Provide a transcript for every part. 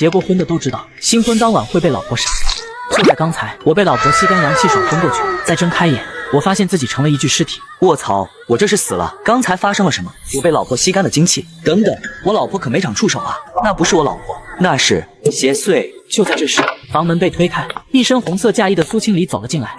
结过婚的都知道，新婚当晚会被老婆杀。就在刚才，我被老婆吸干阳气手昏过去，再睁开眼，我发现自己成了一具尸体。卧槽，我这是死了！刚才发生了什么？我被老婆吸干了精气。等等，我老婆可没长触手啊，那不是我老婆，那是邪祟。就在这时，房门被推开，一身红色嫁衣的苏清离走了进来。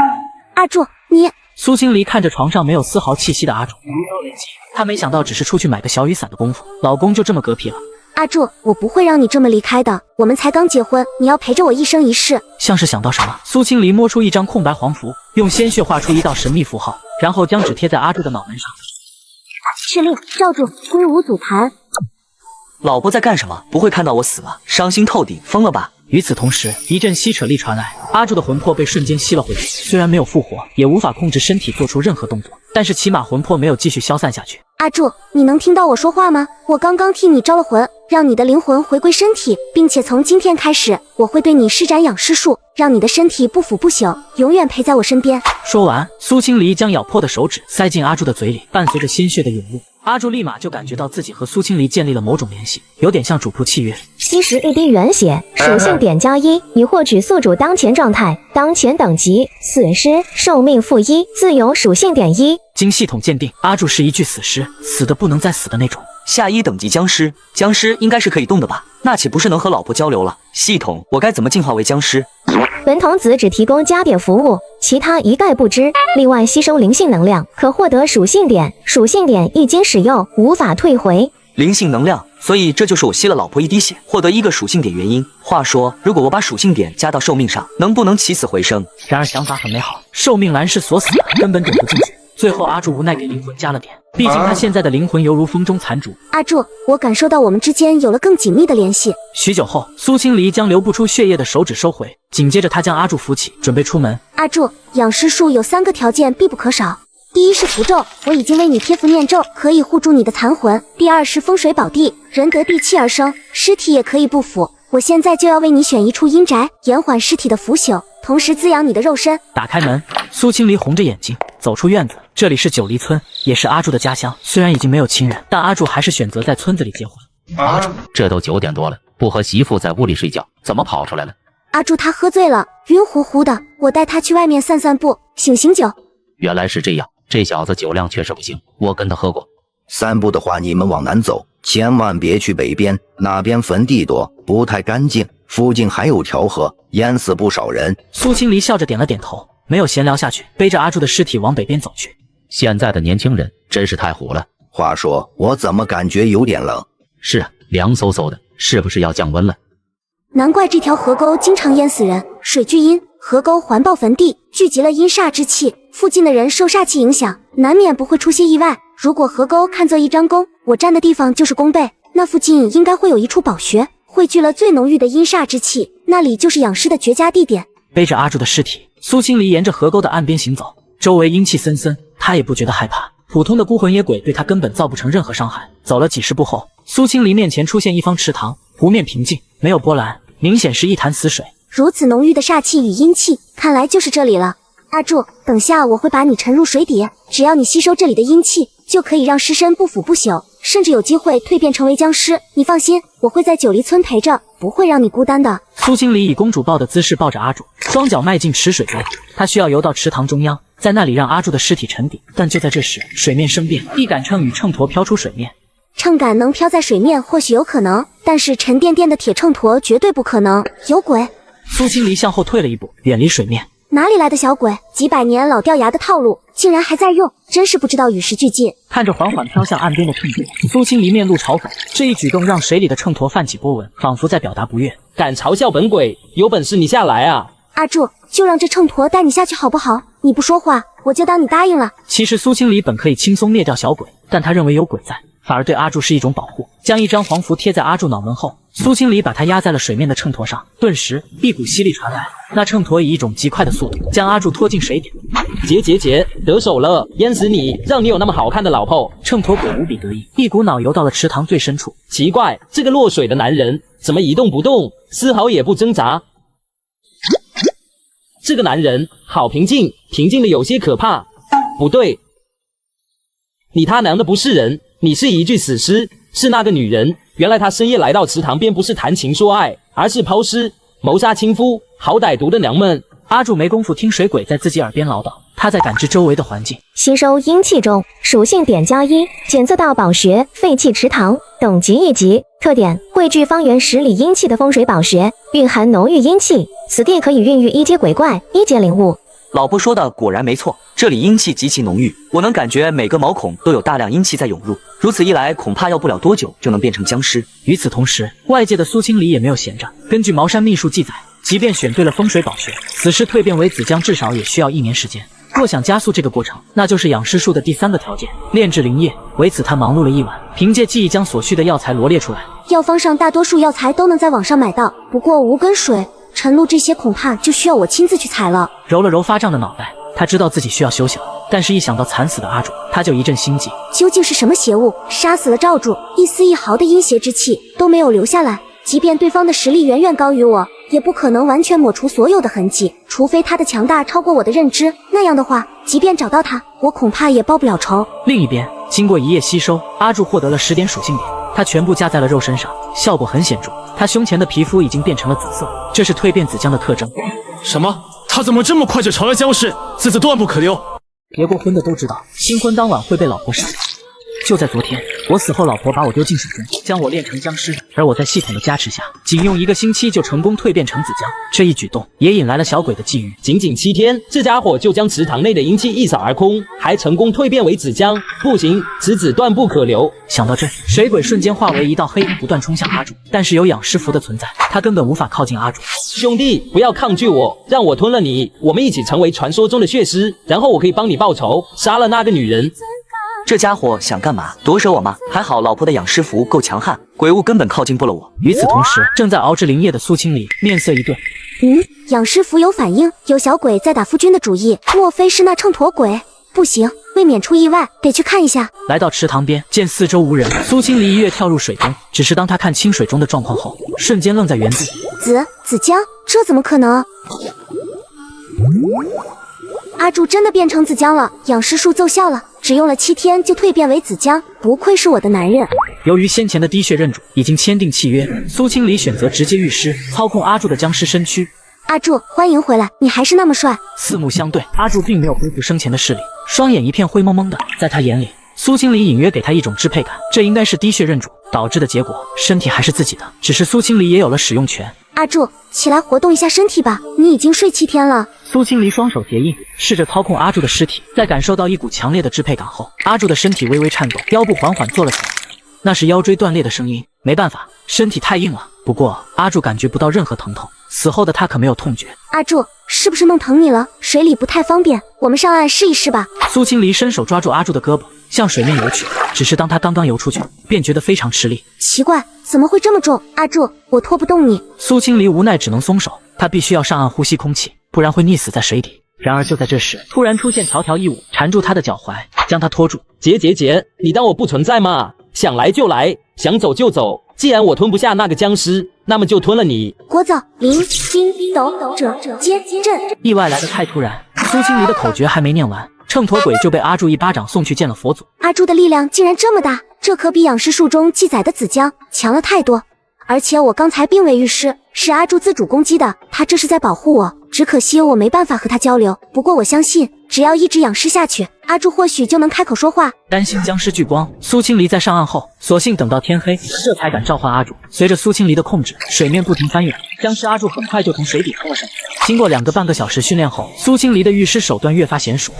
阿柱，你……苏清离看着床上没有丝毫气息的阿柱，如遭雷击。她没想到只是出去买个小雨伞的功夫，老公就这么嗝屁了。阿柱，我不会让你这么离开的，我们才刚结婚，你要陪着我一生一世。像是想到什么，苏清离摸出一张空白黄符，用鲜血画出一道神秘符号，然后将纸贴在阿柱的脑门上。敕令，罩住，归无阻谈。老婆在干什么？不会看到我死了，伤心透顶，疯了吧？与此同时，一阵吸扯力传来，阿柱的魂魄被瞬间吸了回去。虽然没有复活，也无法控制身体做出任何动作，但是起码魂魄没有继续消散下去。阿柱，你能听到我说话吗？我刚刚替你招了魂，让你的灵魂回归身体，并且从今天开始，我会对你施展养尸术，让你的身体不腐不朽，永远陪在我身边。说完，苏清离将咬破的手指塞进阿柱的嘴里，伴随着鲜血的涌入，阿柱立马就感觉到自己和苏清离建立了某种联系，有点像主仆契约。吸食一滴原血，属性点加1，已获取宿主当前状态、当前等级、死尸，寿命负1，自由属性点1。经系统鉴定，阿柱是一具死尸，死的不能再死的那种。下1等级僵尸，僵尸应该是可以动的吧？那岂不是能和老婆交流了？系统，我该怎么进化为僵尸？本童子只提供加点服务，其他一概不知。另外吸收灵性能量，可获得属性点，属性点一经使用，无法退回。灵性能量，所以这就是我吸了老婆一滴血，获得1个属性点原因。话说，如果我把属性点加到寿命上，能不能起死回生？然而想法很美好，寿命栏是锁死的，根本点不进去。最后阿柱无奈给灵魂加了点，毕竟他现在的灵魂犹如风中残烛。阿柱，我感受到我们之间有了更紧密的联系。许久后，苏清离将流不出血液的手指收回，紧接着他将阿柱扶起，准备出门。阿柱，养尸术有3个条件必不可少。第一是符咒，我已经为你贴符念咒，可以护住你的残魂。第二是风水宝地，人得地气而生，尸体也可以不腐。我现在就要为你选一处阴宅，延缓尸体的腐朽，同时滋养你的肉身。打开门，苏清离红着眼睛走出院子。这里是九黎村，也是阿柱的家乡。虽然已经没有亲人，但阿柱还是选择在村子里结婚。阿柱，这都9点多了，不和媳妇在屋里睡觉，怎么跑出来了？阿柱他喝醉了，晕乎乎的，我带他去外面散散步，醒醒酒。原来是这样，这小子酒量确实不行，我跟他喝过。散步的话，你们往南走，千万别去北边，那边坟地多，不太干净，附近还有条河，淹死不少人。苏清离笑着点了点头，没有闲聊下去，背着阿柱的尸体往北边走去。现在的年轻人真是太虎了。话说，我怎么感觉有点冷？是啊，凉飕飕的，是不是要降温了？难怪这条河沟经常淹死人，水聚阴，河沟环抱坟地，聚集了阴煞之气，附近的人受煞气影响，难免不会出些意外。如果河沟看作一张弓，我站的地方就是弓背，那附近应该会有一处宝穴，汇聚了最浓郁的阴煞之气，那里就是养尸的绝佳地点。背着阿柱的尸体，苏清离沿着河沟的岸边行走，周围阴气森森，他也不觉得害怕。普通的孤魂野鬼对他根本造不成任何伤害。走了几十步后，苏清离面前出现一方池塘，湖面平静，没有波澜，明显是一潭死水。如此浓郁的煞气与阴气，看来就是这里了。阿柱，等下我会把你沉入水底，只要你吸收这里的阴气，就可以让尸身不腐不朽，甚至有机会蜕变成为僵尸。你放心，我会在九黎村陪着，不会让你孤单的。苏清离以公主抱的姿势抱着阿柱，双脚迈进池水中，他需要游到池塘中央，在那里让阿柱的尸体沉底。但就在这时，水面生变，一杆秤与秤砣飘出水面。秤杆能飘在水面或许有可能，但是沉甸甸的铁秤砣绝对不可能，有鬼。苏清离向后退了一步，远离水面。哪里来的小鬼？几百年老掉牙的套路，竟然还在用，真是不知道与时俱进。看着缓缓飘向岸边的秤砣，苏清离面露嘲讽，这一举动让水里的秤砣泛起波纹，仿佛在表达不悦。敢嘲笑本鬼，有本事你下来啊！阿柱，就让这秤砣带你下去好不好？你不说话，我就当你答应了。其实苏清离本可以轻松灭掉小鬼，但他认为有鬼在，反而对阿柱是一种保护。将一张黄符贴在阿柱脑门后，苏清离把他压在了水面的秤砣上，顿时一股吸力传来，那秤砣以一种极快的速度将阿柱拖进水底。结，得手了，淹死你，让你有那么好看的老婆。秤砣鬼无比得意，一股脑游到了池塘最深处。奇怪，这个落水的男人怎么一动不动，丝毫也不挣扎？这个男人好平静，平静的有些可怕。不对，你他娘的不是人，你是一具死尸，是那个女人，原来他深夜来到池塘边不是谈情说爱，而是抛尸谋杀亲夫，好歹毒的娘们！阿柱没工夫听水鬼在自己耳边唠叨，他在感知周围的环境。吸收阴气中，属性点+1，检测到宝穴、废弃池塘，等级1级。特点：汇聚方圆10里阴气的风水宝穴，蕴含浓郁阴气，此地可以孕育1阶鬼怪、1阶灵物。老婆说的果然没错，这里阴气极其浓郁，我能感觉每个毛孔都有大量阴气在涌入，如此一来，恐怕要不了多久就能变成僵尸。与此同时，外界的苏清离也没有闲着。根据茅山秘术记载，即便选对了风水宝穴，此时蜕变为子僵至少也需要1年时间。若想加速这个过程，那就是养尸术的第3个条件——炼制灵液。为此，他忙碌了一晚，凭借记忆将所需的药材罗列出来。药方上大多数药材都能在网上买到，不过无根水、晨露这些恐怕就需要我亲自去采了。揉了揉发胀的脑袋，他知道自己需要休息了，但是一想到惨死的阿柱，他就一阵心悸。究竟是什么邪物杀死了赵柱？一丝一毫的阴邪之气都没有留下来。即便对方的实力远远高于我，也不可能完全抹除所有的痕迹，除非他的强大超过我的认知。那样的话，即便找到他，我恐怕也报不了仇。另一边，经过一夜吸收，阿柱获得了10点属性点，他全部加在了肉身上，效果很显著。他胸前的皮肤已经变成了紫色，这是蜕变子僵的特征。什么？他怎么这么快就成了僵尸？字字断不可留。结过婚的都知道，新婚当晚会被老婆杀。就在昨天，我死后，老婆把我丢进水中，将我炼成僵尸，而我在系统的加持下，仅用1个星期就成功蜕变成子僵。这一举动也引来了小鬼的觊觎。仅7天，这家伙就将池塘内的阴气一扫而空，还成功蜕变为子僵。不行，此子断不可留。想到这，水鬼瞬间化为一道黑影，不断冲向阿柱。但是有养尸符的存在，他根本无法靠近阿柱。兄弟，不要抗拒我，让我吞了你，我们一起成为传说中的血尸，然后我可以帮你报仇，杀了那个女人。这家伙想干嘛？夺舍我吗？还好老婆的养尸符够强悍，鬼物根本靠近不了我。与此同时，正在熬制灵液的苏清离面色一顿。养尸符有反应，有小鬼在打夫君的主意，莫非是那秤砣鬼？不行，为免出意外，得去看一下。来到池塘边，见四周无人，苏清离一跃跳入水中。只是当他看清水中的状况后，瞬间愣在原地。子僵，这怎么可能？阿柱真的变成子僵了，养尸术奏效了，只用了7天就蜕变为子僵，不愧是我的男人。由于先前的滴血认主已经签订契约，苏清离选择直接御尸，操控阿柱的僵尸身躯。阿柱，欢迎回来，你还是那么帅。四目相对，阿柱并没有恢复生前的视力，双眼一片灰蒙蒙的。在他眼里，苏清离隐约给他一种支配感，这应该是滴血认主导致的结果。身体还是自己的，只是苏清离也有了使用权。阿柱，起来活动一下身体吧，你已经睡7天了。苏清离双手结印，试着操控阿柱的尸体，在感受到一股强烈的支配感后，阿柱的身体微微颤抖，腰部缓缓坐了起来。那是腰椎断裂的声音，没办法，身体太硬了。不过阿柱感觉不到任何疼痛，死后的他可没有痛觉。阿柱，是不是弄疼你了？水里不太方便，我们上岸试一试吧。苏清离伸手抓住阿柱的胳膊，向水面游去。只是当他刚刚游出去，便觉得非常吃力。奇怪，怎么会这么重？阿柱，我拖不动你。苏清离无奈只能松手，他必须要上岸呼吸空气，不然会溺死在水底。然而就在这时，突然出现条条异物，缠住他的脚踝，将他拖住。姐，你当我不存在吗？想来就来，想走就走。既然我吞不下那个僵尸，那么就吞了你。聒噪，灵星斗者皆震。意外来得太突然，苏清离的口诀还没念完，秤砣鬼就被阿柱一巴掌送去见了佛祖。阿柱的力量竟然这么大，这可比养尸术中记载的子僵强了太多。而且我刚才并未御尸，是阿柱自主攻击的，他这是在保护我。只可惜我没办法和他交流，不过我相信，只要一直养尸下去，阿柱或许就能开口说话。担心僵尸聚光，苏清离在上岸后，索性等到天黑，这才敢召唤阿柱。随着苏清离的控制，水面不停翻涌，僵尸阿柱很快就从水底冲了上来。经过2个半个小时训练后，苏清离的御尸手段越发娴熟。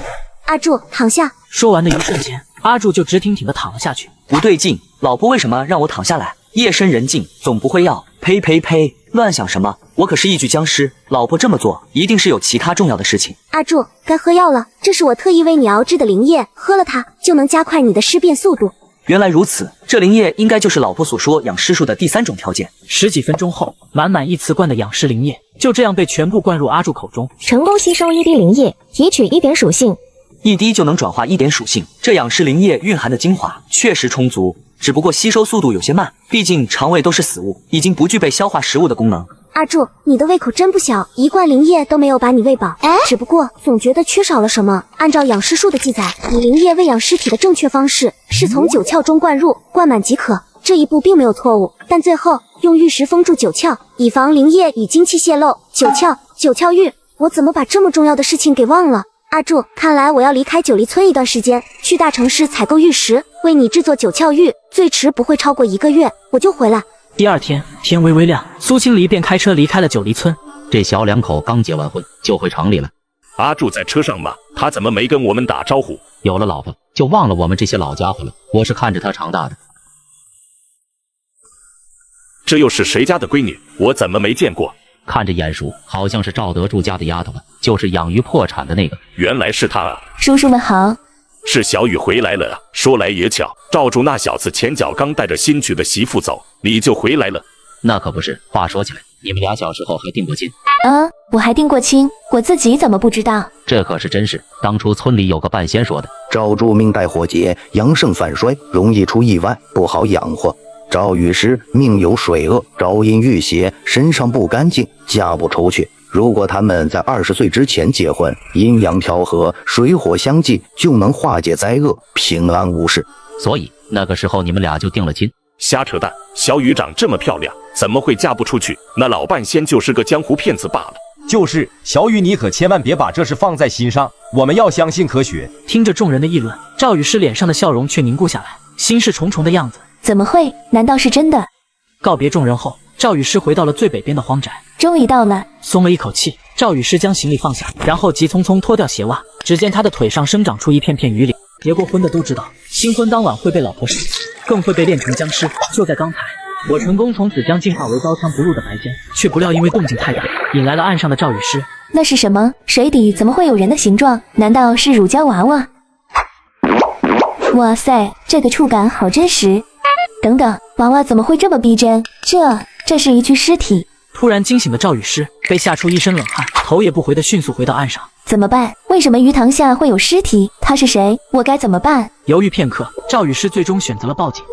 阿柱，躺下。说完的一瞬间，阿柱就直挺挺地躺了下去。不对劲，老婆为什么让我躺下来？夜深人静，总不会要……呸！乱想什么？我可是一具僵尸，老婆这么做一定是有其他重要的事情。阿柱，该喝药了，这是我特意为你熬制的灵液，喝了它就能加快你的尸变速度。原来如此，这灵液应该就是老婆所说养尸术的第3种条件。10几分钟后，满满1瓷罐的养尸灵液就这样被全部灌入阿柱口中，成功吸收1滴灵液，提取1点属性。1滴就能转化1点属性，这养尸灵液蕴含的精华确实充足，只不过吸收速度有些慢，毕竟肠胃都是死物，已经不具备消化食物的功能。阿柱，你的胃口真不小，1罐灵液都没有把你喂饱。只不过总觉得缺少了什么。按照养尸术的记载，以灵液喂养尸体的正确方式是从9窍中灌入，灌满即可。这一步并没有错误，但最后用玉石封住九窍，以防灵液与精气泄漏。九窍玉，我怎么把这么重要的事情给忘了？阿柱，看来我要离开九黎村一段时间，去大城市采购玉石，为你制作九窍玉，最迟不会超过1个月，我就回来。第二天天微微亮，苏青离便开车离开了九黎村。这小两口刚结完婚就回城里了。阿柱在车上吗？他怎么没跟我们打招呼？有了老婆就忘了我们这些老家伙了。我是看着他长大的。这又是谁家的闺女？我怎么没见过？看着眼熟，好像是赵德柱家的丫头吧，就是养鱼破产的那个。原来是她啊！叔叔们好。是小雨回来了啊！说来也巧，赵柱那小子前脚刚带着新娶的媳妇走，你就回来了。那可不是。话说起来，你们俩小时候还定过亲？我还定过亲，我自己怎么不知道？这可是真事。当初村里有个半仙说的，赵柱命带火劫，阳盛犯衰，容易出意外，不好养活。赵雨师命有水厄，招阴遇邪，身上不干净，嫁不出去。如果他们在20岁之前结婚，阴阳调和，水火相济，就能化解灾厄，平安无事。所以那个时候你们俩就定了亲。瞎扯淡！小雨长这么漂亮，怎么会嫁不出去？那老半仙就是个江湖骗子罢了。就是小雨，你可千万别把这事放在心上，我们要相信科学。听着众人的议论，赵雨师脸上的笑容却凝固下来，心事重重的样子。怎么会？难道是真的？告别众人后，赵雨师回到了最北边的荒宅。终于到了，松了一口气，赵雨师将行李放下，然后急匆匆脱掉鞋袜。只见他的腿上生长出一片片鱼鳞。结过婚的都知道，新婚当晚会被老婆生气，更会被炼成僵尸。就在刚才，我成功从紫姜进化为刀枪不入的白姜，却不料因为动静太大，引来了岸上的赵雨师。那是什么？水底怎么会有人的形状？难道是乳胶娃娃？哇塞，这个触感好真实。等等，娃娃怎么会这么逼真？这是一具尸体。突然惊醒的赵雨师被吓出一身冷汗，头也不回的迅速回到岸上。怎么办？为什么鱼塘下会有尸体？他是谁？我该怎么办？犹豫片刻，赵雨师最终选择了报警。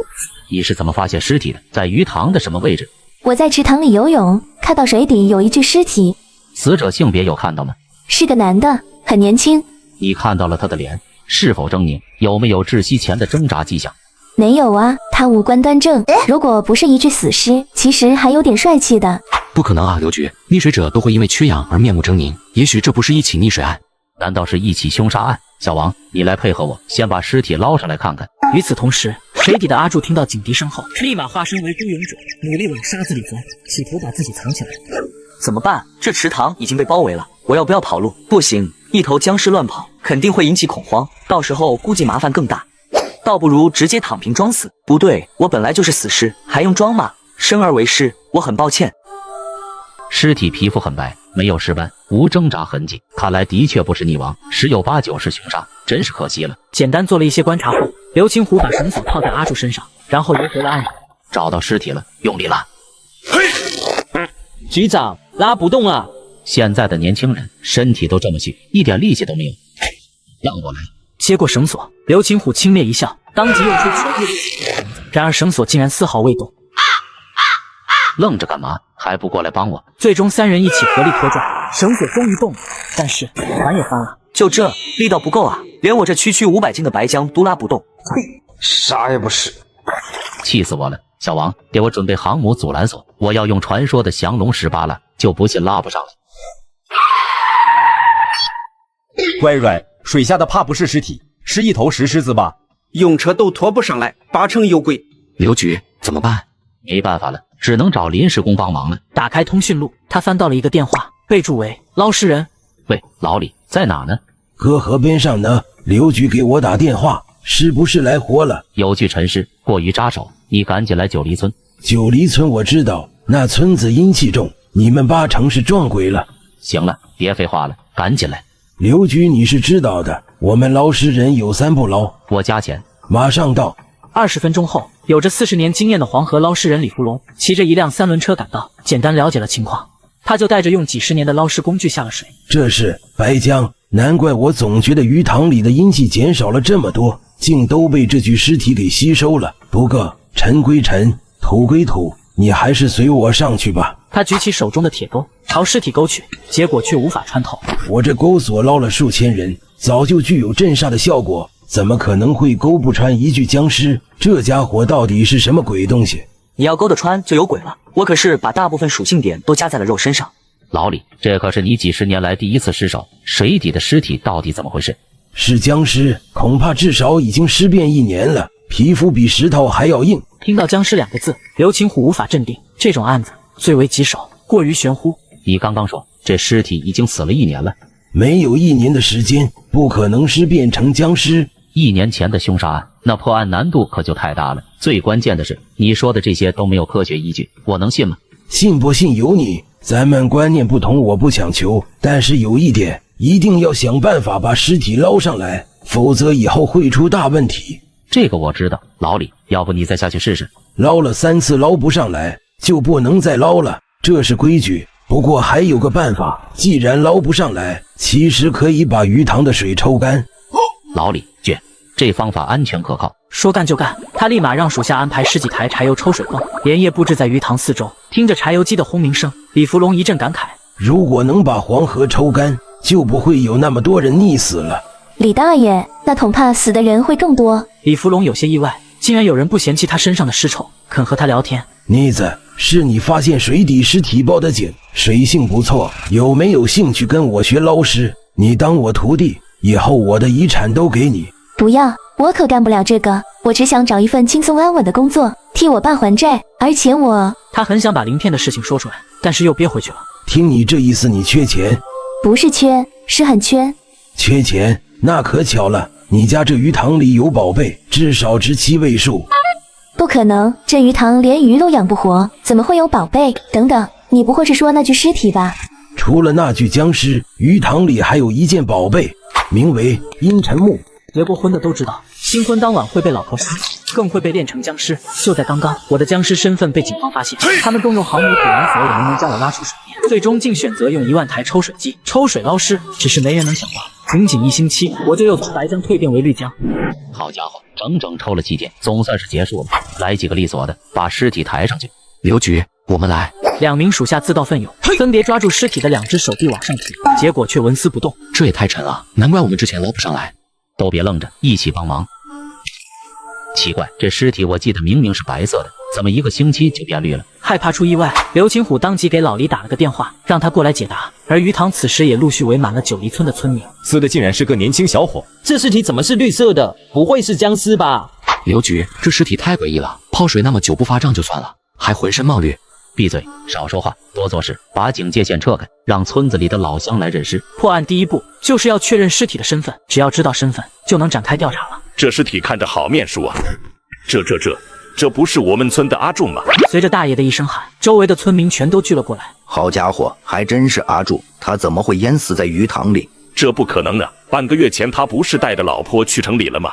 你是怎么发现尸体的？在鱼塘的什么位置？我在池塘里游泳，看到水底有一具尸体。死者性别有看到吗？是个男的，很年轻。你看到了他的脸，是否狰狞？有没有窒息前的挣扎迹象？没有啊，他五官端正，如果不是一具死尸，其实还有点帅气的。不可能啊，刘局，溺水者都会因为缺氧而面目狰狞，也许这不是一起溺水案。难道是一起凶杀案？小王，你来配合我，先把尸体捞上来看看。与此同时，水底的阿柱听到警笛声后，立马化身为孤勇者，努力往沙子里钻，企图把自己藏起来。怎么办？这池塘已经被包围了，我要不要跑路？不行，一头僵尸乱跑，肯定会引起恐慌，到时候估计麻烦更大。倒不如直接躺平装死。不对，我本来就是死尸，还用装吗？生而为尸，我很抱歉。尸体皮肤很白，没有尸斑，无挣扎痕迹，看来的确不是溺亡，10有8九是凶杀，真是可惜了。简单做了一些观察后，刘青虎把绳索套在阿柱身上，然后游回了岸上。找到尸体了，用力拉。嘿，局长，拉不动啊！现在的年轻人身体都这么虚，一点力气都没有。让我来。接过绳索，刘青虎轻蔑一笑，当即用出全力力气，然而绳索竟然丝毫未动。愣着干嘛？还不过来帮我！最终3人一起合力拖拽，绳索终于动了，但是船也翻了。就这力道不够啊，连我这区500斤的白浆都拉不动。呸，啥也不是。气死我了！小王，给我准备航母阻拦索，我要用传说的降龙18了，就不信拉不上去。乖软，水下的怕不是尸体，是一头石狮子吧？用车都拖不上来，8成有鬼。刘局，怎么办？没办法了，只能找临时工帮忙了。打开通讯录，他翻到了一个电话，备注为捞尸人。喂，老李在哪呢？搁河边上呢。刘局给我打电话，是不是来活了？有具沉尸，过于扎手，你赶紧来九黎村。九黎村我知道，那村子阴气重，你们8成是撞鬼了。行了，别废话了，赶紧来。刘局你是知道的，我们捞尸人有3不捞，我加钱，马上到。20分钟后，有着40年经验的黄河捞尸人李福龙骑着一辆3轮车赶到，简单了解了情况，他就带着用几10年的捞尸工具下了水。这是白浆，难怪我总觉得鱼塘里的阴气减少了这么多，竟都被这具尸体给吸收了。不过尘归尘，土归土，你还是随我上去吧。他举起手中的铁钩朝尸体勾去，结果却无法穿透。我这钩索捞了数千人，早就具有镇煞的效果，怎么可能会勾不穿一具僵尸？这家伙到底是什么鬼东西？你要勾得穿就有鬼了。我可是把大部分属性点都加在了肉身上。老李，这可是你几十年来第一次失手，水底的尸体到底怎么回事？是僵尸，恐怕至少已经尸变1年了，皮肤比石头还要硬。听到僵尸2个字，刘青虎无法镇定。这种案子最为棘手，过于玄乎。你刚刚说这尸体已经死了1年了，没有1年的时间，不可能尸变成僵尸。1年前的凶杀案，那破案难度可就太大了。最关键的是，你说的这些都没有科学依据，我能信吗？信不信由你，咱们观念不同，我不强求。但是有一点，一定要想办法把尸体捞上来，否则以后会出大问题。这个我知道，老李，要不你再下去试试？捞了3次捞不上来，就不能再捞了，这是规矩。不过还有个办法，既然捞不上来，其实可以把鱼塘的水抽干。老李，这方法安全可靠。说干就干，他立马让属下安排10几台柴油抽水泵，连夜布置在鱼塘四周。听着柴油机的轰鸣声，李福龙一阵感慨：如果能把黄河抽干，就不会有那么多人溺死了。李大爷，那恐怕死的人会更多。李福龙有些意外，竟然有人不嫌弃他身上的尸臭，肯和他聊天。妮子，是你发现水底尸体报的警，水性不错，有没有兴趣跟我学捞尸？你当我徒弟，以后我的遗产都给你。不要，我可干不了这个，我只想找一份轻松安稳的工作，替我爸还债。而且他很想把鳞片的事情说出来，但是又憋回去了。听你这意思，你缺钱？不是缺，是很缺。缺钱？那可巧了，你家这鱼塘里有宝贝，至少值7位数。不可能，这鱼塘连鱼都养不活，怎么会有宝贝？等等，你不会是说那具尸体吧？除了那具僵尸，鱼塘里还有一件宝贝，名为阴沉木。结过婚的都知道，新婚当晚会被老婆杀，更会被炼成僵尸。就在刚刚，我的僵尸身份被警方发现，他们动用毫米土人锁也没能将我拉出水面，最终竟选择用1万台抽水机抽水捞尸。只是没人能想到，仅1星期，我就又从白浆蜕变为绿浆。好家伙，整整抽了7天，总算是结束了。来几个利索的，把尸体抬上去。刘局，我们来。2名属下自告奋勇，分别抓住尸体的2只手臂往上提，结果却纹丝不动。这也太沉了，难怪我们之前捞不上来。都别愣着，一起帮忙。奇怪，这尸体我记得明明是白色的，怎么1个星期就变绿了？害怕出意外，刘青虎当即给老李打了个电话，让他过来解答。而鱼塘此时也陆续围满了9黎村的村民。死的竟然是个年轻小伙，这尸体怎么是绿色的？不会是僵尸吧？刘局，这尸体太诡异了，泡水那么久不发胀就算了，还浑身冒绿。闭嘴，少说话，多做事，把警戒线撤开，让村子里的老乡来认尸。破案第一步就是要确认尸体的身份，只要知道身份，就能展开调查了。这尸体看着好面熟啊，这不是我们村的阿柱吗？随着大爷的一声喊，周围的村民全都聚了过来。好家伙，还真是阿柱，他怎么会淹死在鱼塘里？这不可能啊！半个月前他不是带着老婆去城里了吗？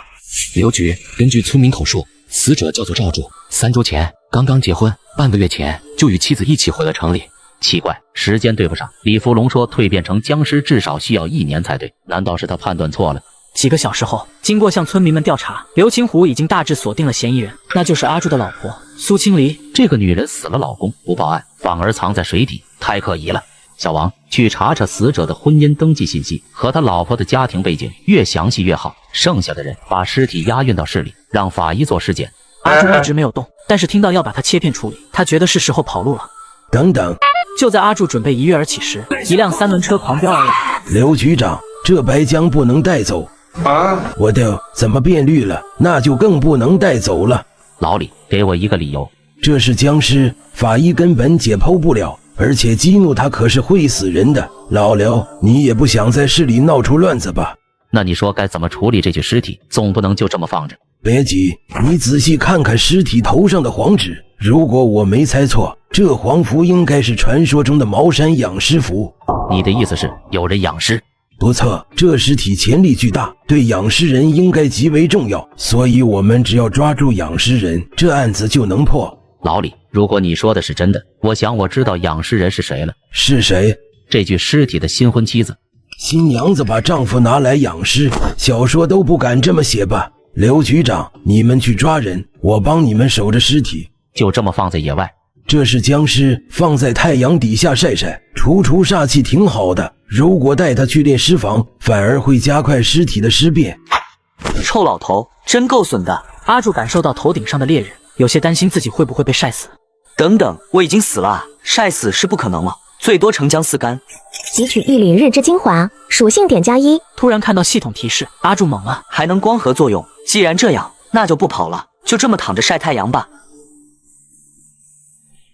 刘局，根据村民口述，死者叫做赵柱，3周前刚刚结婚，半个月前就与妻子一起回了城里。奇怪，时间对不上。李福龙说蜕变成僵尸至少需要1年才对，难道是他判断错了？几个小时后，经过向村民们调查，刘青虎已经大致锁定了嫌疑人，那就是阿柱的老婆苏清离。这个女人死了老公不报案，反而藏在水底，太可疑了。小王，去查查死者的婚姻登记信息和他老婆的家庭背景，越详细越好。剩下的人把尸体押运到市里，让法医做尸检。阿柱一直没有动，但是听到要把他切片处理，他觉得是时候跑路了。等等，就在阿柱准备一跃而起时，一辆3轮车狂飙而来。刘局长，这白浆不能带走啊！我的怎么变绿了？那就更不能带走了。老李，给我一个理由。这是僵尸，法医根本解剖不了，而且激怒他可是会死人的。老刘，你也不想在市里闹出乱子吧？那你说该怎么处理这具尸体？总不能就这么放着。别急，你仔细看看尸体头上的黄纸。如果我没猜错，这黄符应该是传说中的茅山养尸符。你的意思是有人养尸？不错，这尸体潜力巨大，对养尸人应该极为重要，所以我们只要抓住养尸人，这案子就能破。老李，如果你说的是真的，我想我知道养尸人是谁了。是谁？这具尸体的新婚妻子。新娘子把丈夫拿来养尸，小说都不敢这么写吧？刘局长，你们去抓人，我帮你们守着尸体。就这么放在野外？这是僵尸，放在太阳底下晒晒，除煞气挺好的。如果带他去炼尸房，反而会加快尸体的尸变。臭老头，真够损的。阿柱感受到头顶上的烈日，有些担心自己会不会被晒死。等等，我已经死了啊，晒死是不可能了，最多成姜丝干。汲取一缕日之精华，属性点加1。突然看到系统提示，阿柱懵了，还能光合作用。既然这样，那就不跑了，就这么躺着晒太阳吧。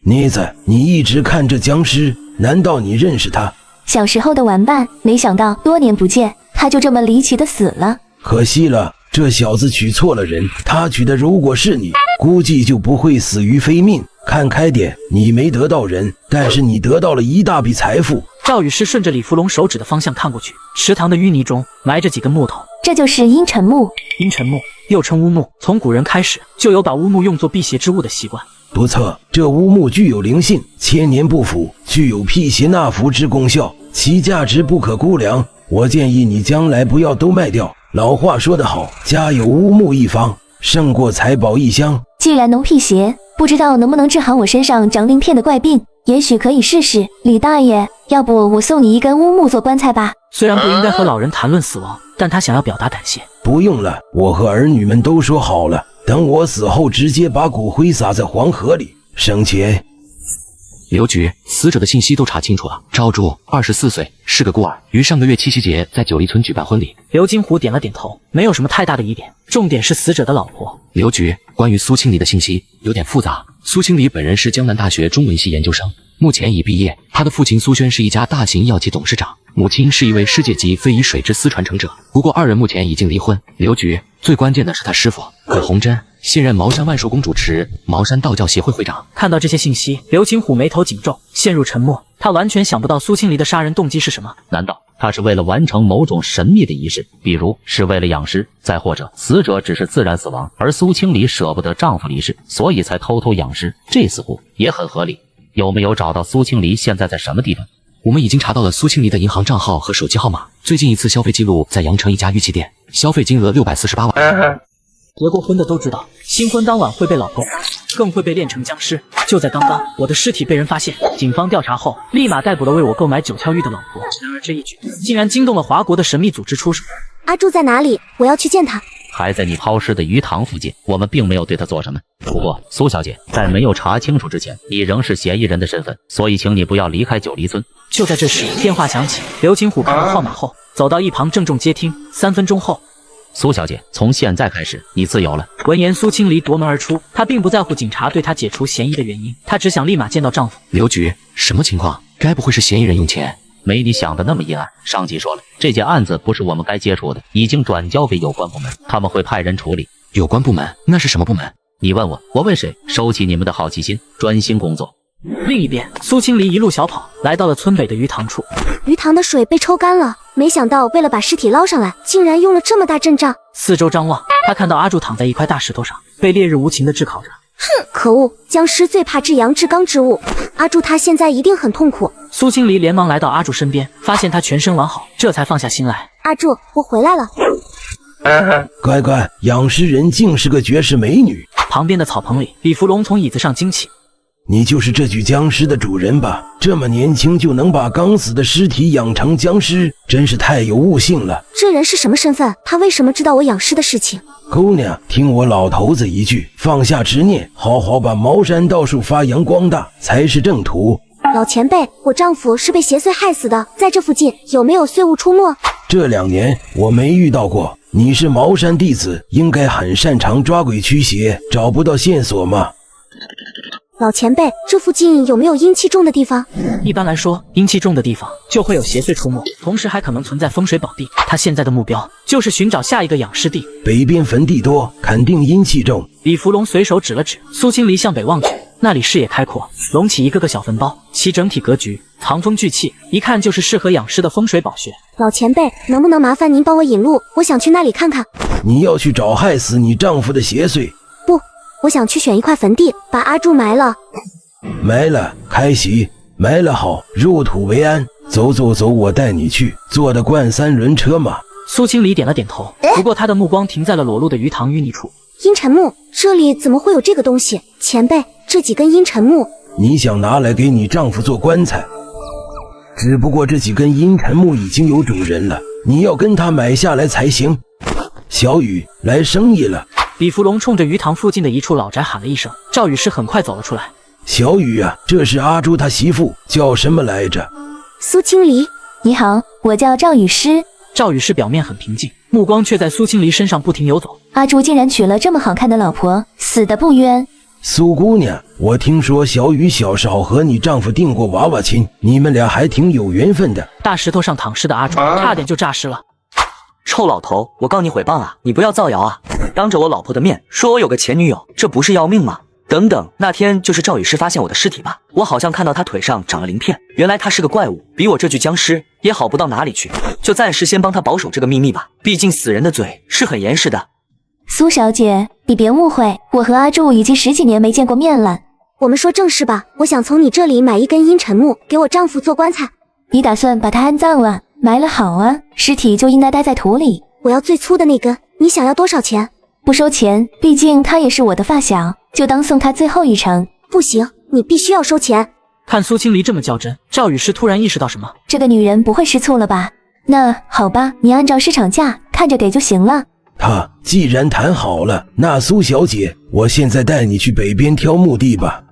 妮子，你一直看着僵尸，难道你认识他？小时候的玩伴，没想到多年不见，他就这么离奇的死了。可惜了，这小子娶错了人，他娶的如果是你，估计就不会死于非命。看开点，你没得到人，但是你得到了一大笔财富。赵雨诗顺着李芙蓉手指的方向看过去，池塘的淤泥中埋着几根木头，这就是阴沉木。阴沉木又称乌木，从古人开始就有把乌木用作辟邪之物的习惯。不错，这乌木具有灵性，千年不腐，具有辟邪纳福之功效，其价值不可估量。我建议你将来不要都卖掉。老话说得好，家有乌木一方，胜过财宝一箱。既然能辟邪，不知道能不能治好我身上长鳞片的怪病，也许可以试试。李大爷，要不我送你一根乌木做棺材吧？虽然不应该和老人谈论死亡，但他想要表达感谢。不用了，我和儿女们都说好了，等我死后直接把骨灰撒在黄河里，省钱。刘局，死者的信息都查清楚了。赵柱，24岁，是个孤儿，于上个月七夕节在九黎村举办婚礼。刘金虎点了点头，没有什么太大的疑点，重点是死者的老婆。刘局，关于苏清离的信息有点复杂。苏清离本人是江南大学中文系研究生，目前已毕业。他的父亲苏轩是一家大型医药企董事长，母亲是一位世界级非遗水之丝传承者。不过二人目前已经离婚。刘局，最关键的是他师傅葛红珍，现任茅山万寿宫主持，茅山道教协会会长。看到这些信息，刘金虎眉头紧皱，陷入沉默。他完全想不到苏清离的杀人动机是什么？难道他是为了完成某种神秘的仪式，比如是为了养尸，再或者死者只是自然死亡，而苏清离舍不得丈夫离世，所以才偷偷养尸？这似乎也很合理。有没有找到苏清离现在在什么地方？我们已经查到了苏清离的银行账号和手机号码，最近一次消费记录在阳城一家玉器店，消费金额648万。结过婚的都知道，新婚当晚会被老公，更会被炼成僵尸。就在刚刚，我的尸体被人发现，警方调查后立马逮捕了为我购买九窍玉的老婆。然而这一举竟然惊动了华国的神秘组织出手。阿柱在哪里？我要去见他。还在你抛尸的鱼塘附近，我们并没有对他做什么。不过苏小姐，在没有查清楚之前，你仍是嫌疑人的身份，所以请你不要离开九黎村。就在这时，电话响起，刘金虎看到号码后，走到一旁郑重接听。3分钟后，苏小姐，从现在开始你自由了。闻言，苏清离夺门而出，她并不在乎警察对她解除嫌疑的原因，她只想立马见到丈夫。刘局，什么情况？该不会是嫌疑人用钱？没你想的那么阴暗。上级说了，这件案子不是我们该接触的，已经转交给有关部门，他们会派人处理。有关部门？那是什么部门？你问我问谁？收起你们的好奇心，专心工作。另一边，苏清离一路小跑，来到了村北的鱼塘处。鱼塘的水被抽干了，没想到为了把尸体捞上来，竟然用了这么大阵仗。四周张望，他看到阿柱躺在一块大石头上，被烈日无情的炙烤着。哼，可恶！僵尸最怕至阳至刚之物，阿柱他现在一定很痛苦。苏清离连忙来到阿柱身边，发现他全身完好，这才放下心来。阿柱，我回来了。乖乖，养尸人竟是个绝世美女。旁边的草棚里，李芙蓉从椅子上惊起。你就是这具僵尸的主人吧？这么年轻就能把刚死的尸体养成僵尸，真是太有悟性了。这人是什么身份？他为什么知道我养尸的事情？姑娘，听我老头子一句，放下执念，好好把茅山道术发扬光大，才是正途。老前辈，我丈夫是被邪祟害死的，在这附近有没有祟物出没？这2年我没遇到过。你是茅山弟子，应该很擅长抓鬼驱邪，找不到线索吗？老前辈，这附近有没有阴气重的地方？一般来说，阴气重的地方就会有邪祟出没，同时还可能存在风水宝地。他现在的目标就是寻找下一个养尸地。北边坟地多，肯定阴气重。李芙蓉随手指了指，苏清离向北望去，那里视野开阔，隆起一个个小坟包，其整体格局藏风聚气，一看就是适合养尸的风水宝穴。老前辈，能不能麻烦您帮我引路？我想去那里看看。你要去找害死你丈夫的邪祟？不，我想去选一块坟地，把阿柱埋了。埋了，开喜，埋了好，入土为安。走走走，我带你去，坐得惯3轮车吗？苏清离点了点头，不过他的目光停在了裸露的鱼塘淤泥处。阴沉木，这里怎么会有这个东西？前辈，这几根阴沉木，你想拿来给你丈夫做棺材？只不过这几根阴沉木已经有主人了，你要跟他买下来才行。小雨来生意了。李福龙冲着鱼塘附近的一处老宅喊了一声，赵雨诗很快走了出来。小雨啊，这是阿朱他媳妇，叫什么来着？苏清离。你好，我叫赵雨诗。赵雨诗表面很平静，目光却在苏清离身上不停游走。阿朱竟然娶了这么好看的老婆，死得不冤。苏姑娘，我听说小雨小时候和你丈夫定过娃娃亲，你们俩还挺有缘分的。大石头上躺尸的阿朱差点就诈尸了。臭老头，我告你诽谤啊！你不要造谣啊！当着我老婆的面说我有个前女友，这不是要命吗？等等，那天就是赵雨诗发现我的尸体吧？我好像看到她腿上长了鳞片，原来她是个怪物，比我这具僵尸也好不到哪里去。就暂时先帮她保守这个秘密吧，毕竟死人的嘴是很严实的。苏小姐，你别误会，我和阿祝已经10几年没见过面了。我们说正事吧，我想从你这里买一根阴沉木，给我丈夫做棺材。你打算把他安葬了？埋了好啊，尸体就应该待在土里。我要最粗的那根，你想要多少钱？不收钱，毕竟他也是我的发小，就当送他最后一程。不行，你必须要收钱。看苏清离这么较真，赵雨诗突然意识到什么，这个女人不会吃醋了吧？那好吧，你按照市场价看着给就行了。既然谈好了，那苏小姐，我现在带你去北边挑墓地吧。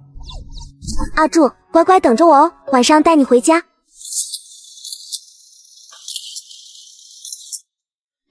阿祝，乖乖等着我哦，晚上带你回家。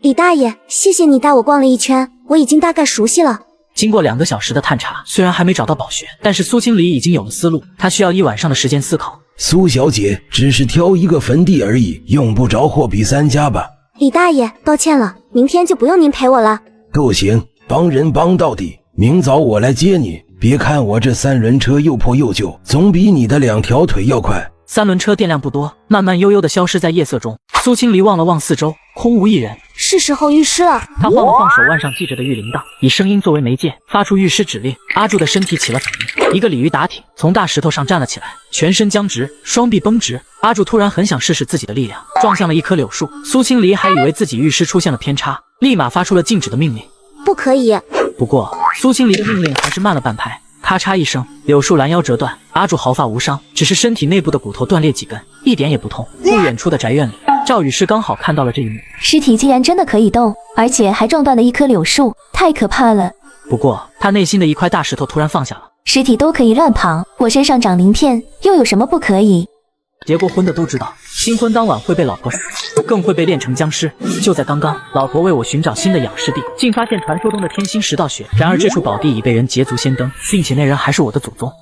李大爷，谢谢你带我逛了一圈，我已经大概熟悉了。经过2个小时的探查，虽然还没找到宝穴，但是苏清离已经有了思路，他需要1晚上的时间思考。苏小姐，只是挑一个坟地而已，用不着货比3家吧。李大爷，抱歉了，明天就不用您陪我了。都行，帮人帮到底。明早我来接你，别看我这3轮车又破又旧，总比你的2条腿要快。3轮车电量不多，慢慢悠悠地消失在夜色中。苏清离望了望四周，空无一人。是时候御尸了。他晃了晃手腕上系着的玉铃铛，以声音作为媒介，发出御尸指令。阿柱的身体起了反应，一个鲤鱼打挺，从大石头上站了起来，全身僵直，双臂绷直。阿柱突然很想试试自己的力量，撞向了一棵柳树。苏清离还以为自己御尸出现了偏差，立马发出了禁止的命令：不可以。不过苏清离的命令还是慢了半拍。咔嚓一声，柳树拦腰折断，阿柱毫发无伤，只是身体内部的骨头断裂几根，一点也不痛。不远处的宅院里，赵雨诗刚好看到了这一幕，尸体竟然真的可以动，而且还撞断了一棵柳树，太可怕了。不过他内心的一块大石头突然放下了。尸体都可以乱跑，我身上长鳞片，又有什么不可以？结过婚的都知道，新婚当晚会被老婆杀，更会被炼成僵尸。就在刚刚，老婆为我寻找新的养尸地，竟发现传说中的天心石道穴。然而这处宝地已被人捷足先登，并且那人还是我的祖宗。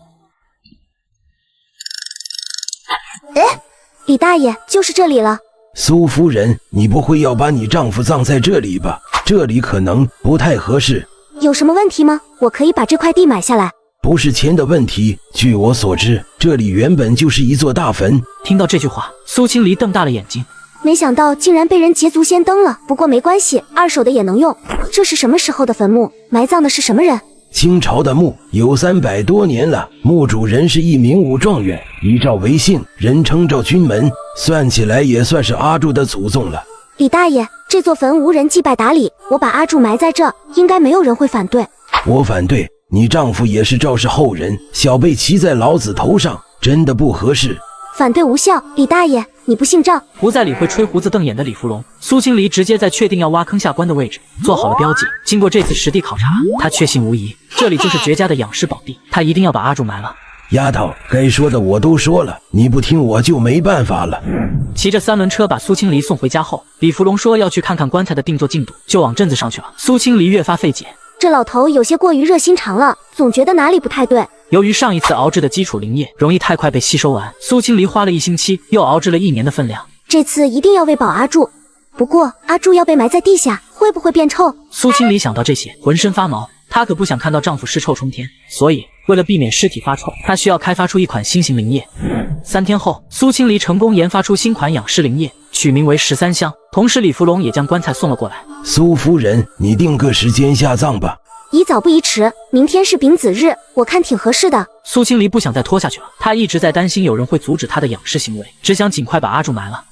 李大爷，就是这里了。苏夫人，你不会要把你丈夫葬在这里吧？这里可能不太合适。有什么问题吗？我可以把这块地买下来。不是钱的问题，据我所知，这里原本就是一座大坟。听到这句话，苏清离瞪大了眼睛，没想到竟然被人捷足先登了。不过没关系，二手的也能用。这是什么时候的坟墓？埋葬的是什么人？清朝的墓，有300多年了。墓主人是一名武状元，以赵为姓，人称赵君门，算起来也算是阿柱的祖宗了。李大爷，这座坟无人祭拜打理，我把阿柱埋在这，应该没有人会反对。我反对。你丈夫也是赵氏后人，小辈骑在老子头上，真的不合适。反对无效。李大爷，你不姓赵。不再理会吹胡子瞪眼的李福龙，苏清离直接在确定要挖坑下棺的位置做好了标记。经过这次实地考察，他确信无疑，这里就是绝佳的养尸宝地，他一定要把阿柱埋了。丫头，该说的我都说了，你不听我就没办法了。骑着3轮车把苏清离送回家后，李福龙说要去看看棺材的定做进度，就往镇子上去了。苏清离越发费解。这老头有些过于热心肠了，总觉得哪里不太对。由于上一次熬制的基础灵液容易太快被吸收完，苏清离花了1星期又熬制了1年的分量。这次一定要喂饱阿柱。不过阿柱要被埋在地下，会不会变臭？苏清离想到这些，浑身发毛。她可不想看到丈夫尸臭冲天，所以为了避免尸体发臭，她需要开发出一款新型灵液。3天后，苏清离成功研发出新款养尸灵液，取名为13香。同时李福龙也将棺材送了过来。苏夫人，你定个时间下葬吧。宜早不宜迟，明天是丙子日，我看挺合适的。苏清离不想再拖下去了，她一直在担心有人会阻止她的养尸行为，只想尽快把阿柱埋了。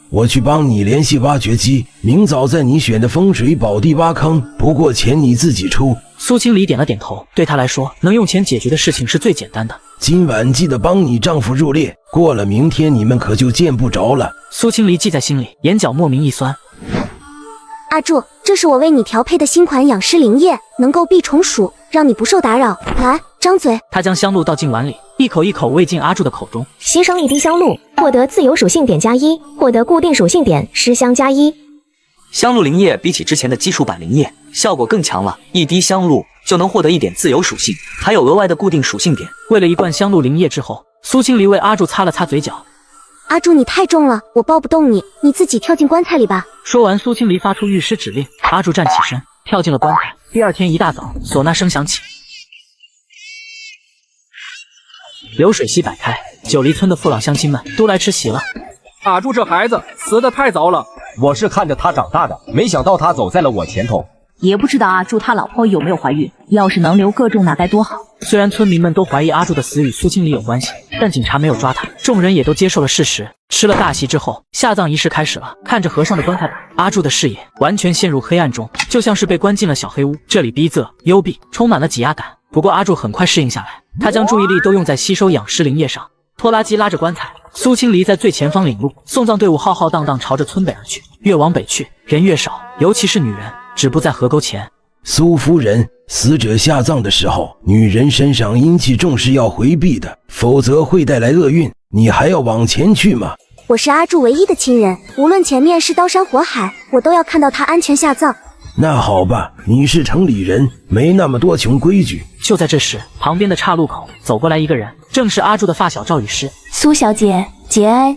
我去帮你联系挖掘机，明早在你选的风水宝地挖坑，不过钱你自己出。苏清离点了点头，对他来说，能用钱解决的事情是最简单的。今晚记得帮你丈夫入殓，过了明天你们可就见不着了。苏清离记在心里，眼角莫名一酸。阿柱，这是我为你调配的新款养尸灵液，能够避虫鼠，让你不受打扰。来，张嘴。他将香露倒进碗里，一口一口喂进阿柱的口中。牺牲一滴香露，获得自由属性点+1，获得固定属性点尸香+1。香露灵液比起之前的基础版灵液，效果更强了。一滴香露就能获得1点自由属性，还有额外的固定属性点。喂了一罐香露灵液之后，苏清离为阿柱擦了擦嘴角。阿柱，你太重了，我抱不动你，你自己跳进棺材里吧。说完，苏清离发出御师指令，阿柱站起身，跳进了棺材。第二天一大早，唢呐声响起，流水席摆开，九黎村的父老乡亲们都来吃席了。阿柱这孩子死得太早了，我是看着他长大的，没想到他走在了我前头。也不知道阿柱他老婆有没有怀孕，要是能留个重那该多好。虽然村民们都怀疑阿柱的死与苏清离有关系，但警察没有抓他，众人也都接受了事实。吃了大席之后，下葬仪式开始了。看着和尚的棺材板，阿柱的视野完全陷入黑暗中，就像是被关进了小黑屋。这里逼仄、幽闭，充满了挤压感。不过阿柱很快适应下来，他将注意力都用在吸收养尸灵液上。拖拉机拉着棺材，苏清离在最前方领路，送葬队伍浩浩荡荡朝着村北而去。越往北去，人越少，尤其是女人，止步在河沟前。苏夫人，死者下葬的时候，女人身上阴气重是要回避的，否则会带来厄运。你还要往前去吗？我是阿柱唯一的亲人，无论前面是刀山火海，我都要看到他安全下葬。那好吧，你是城里人，没那么多穷规矩。就在这时，旁边的岔路口走过来一个人，正是阿柱的发小赵雨诗。苏小姐，节哀。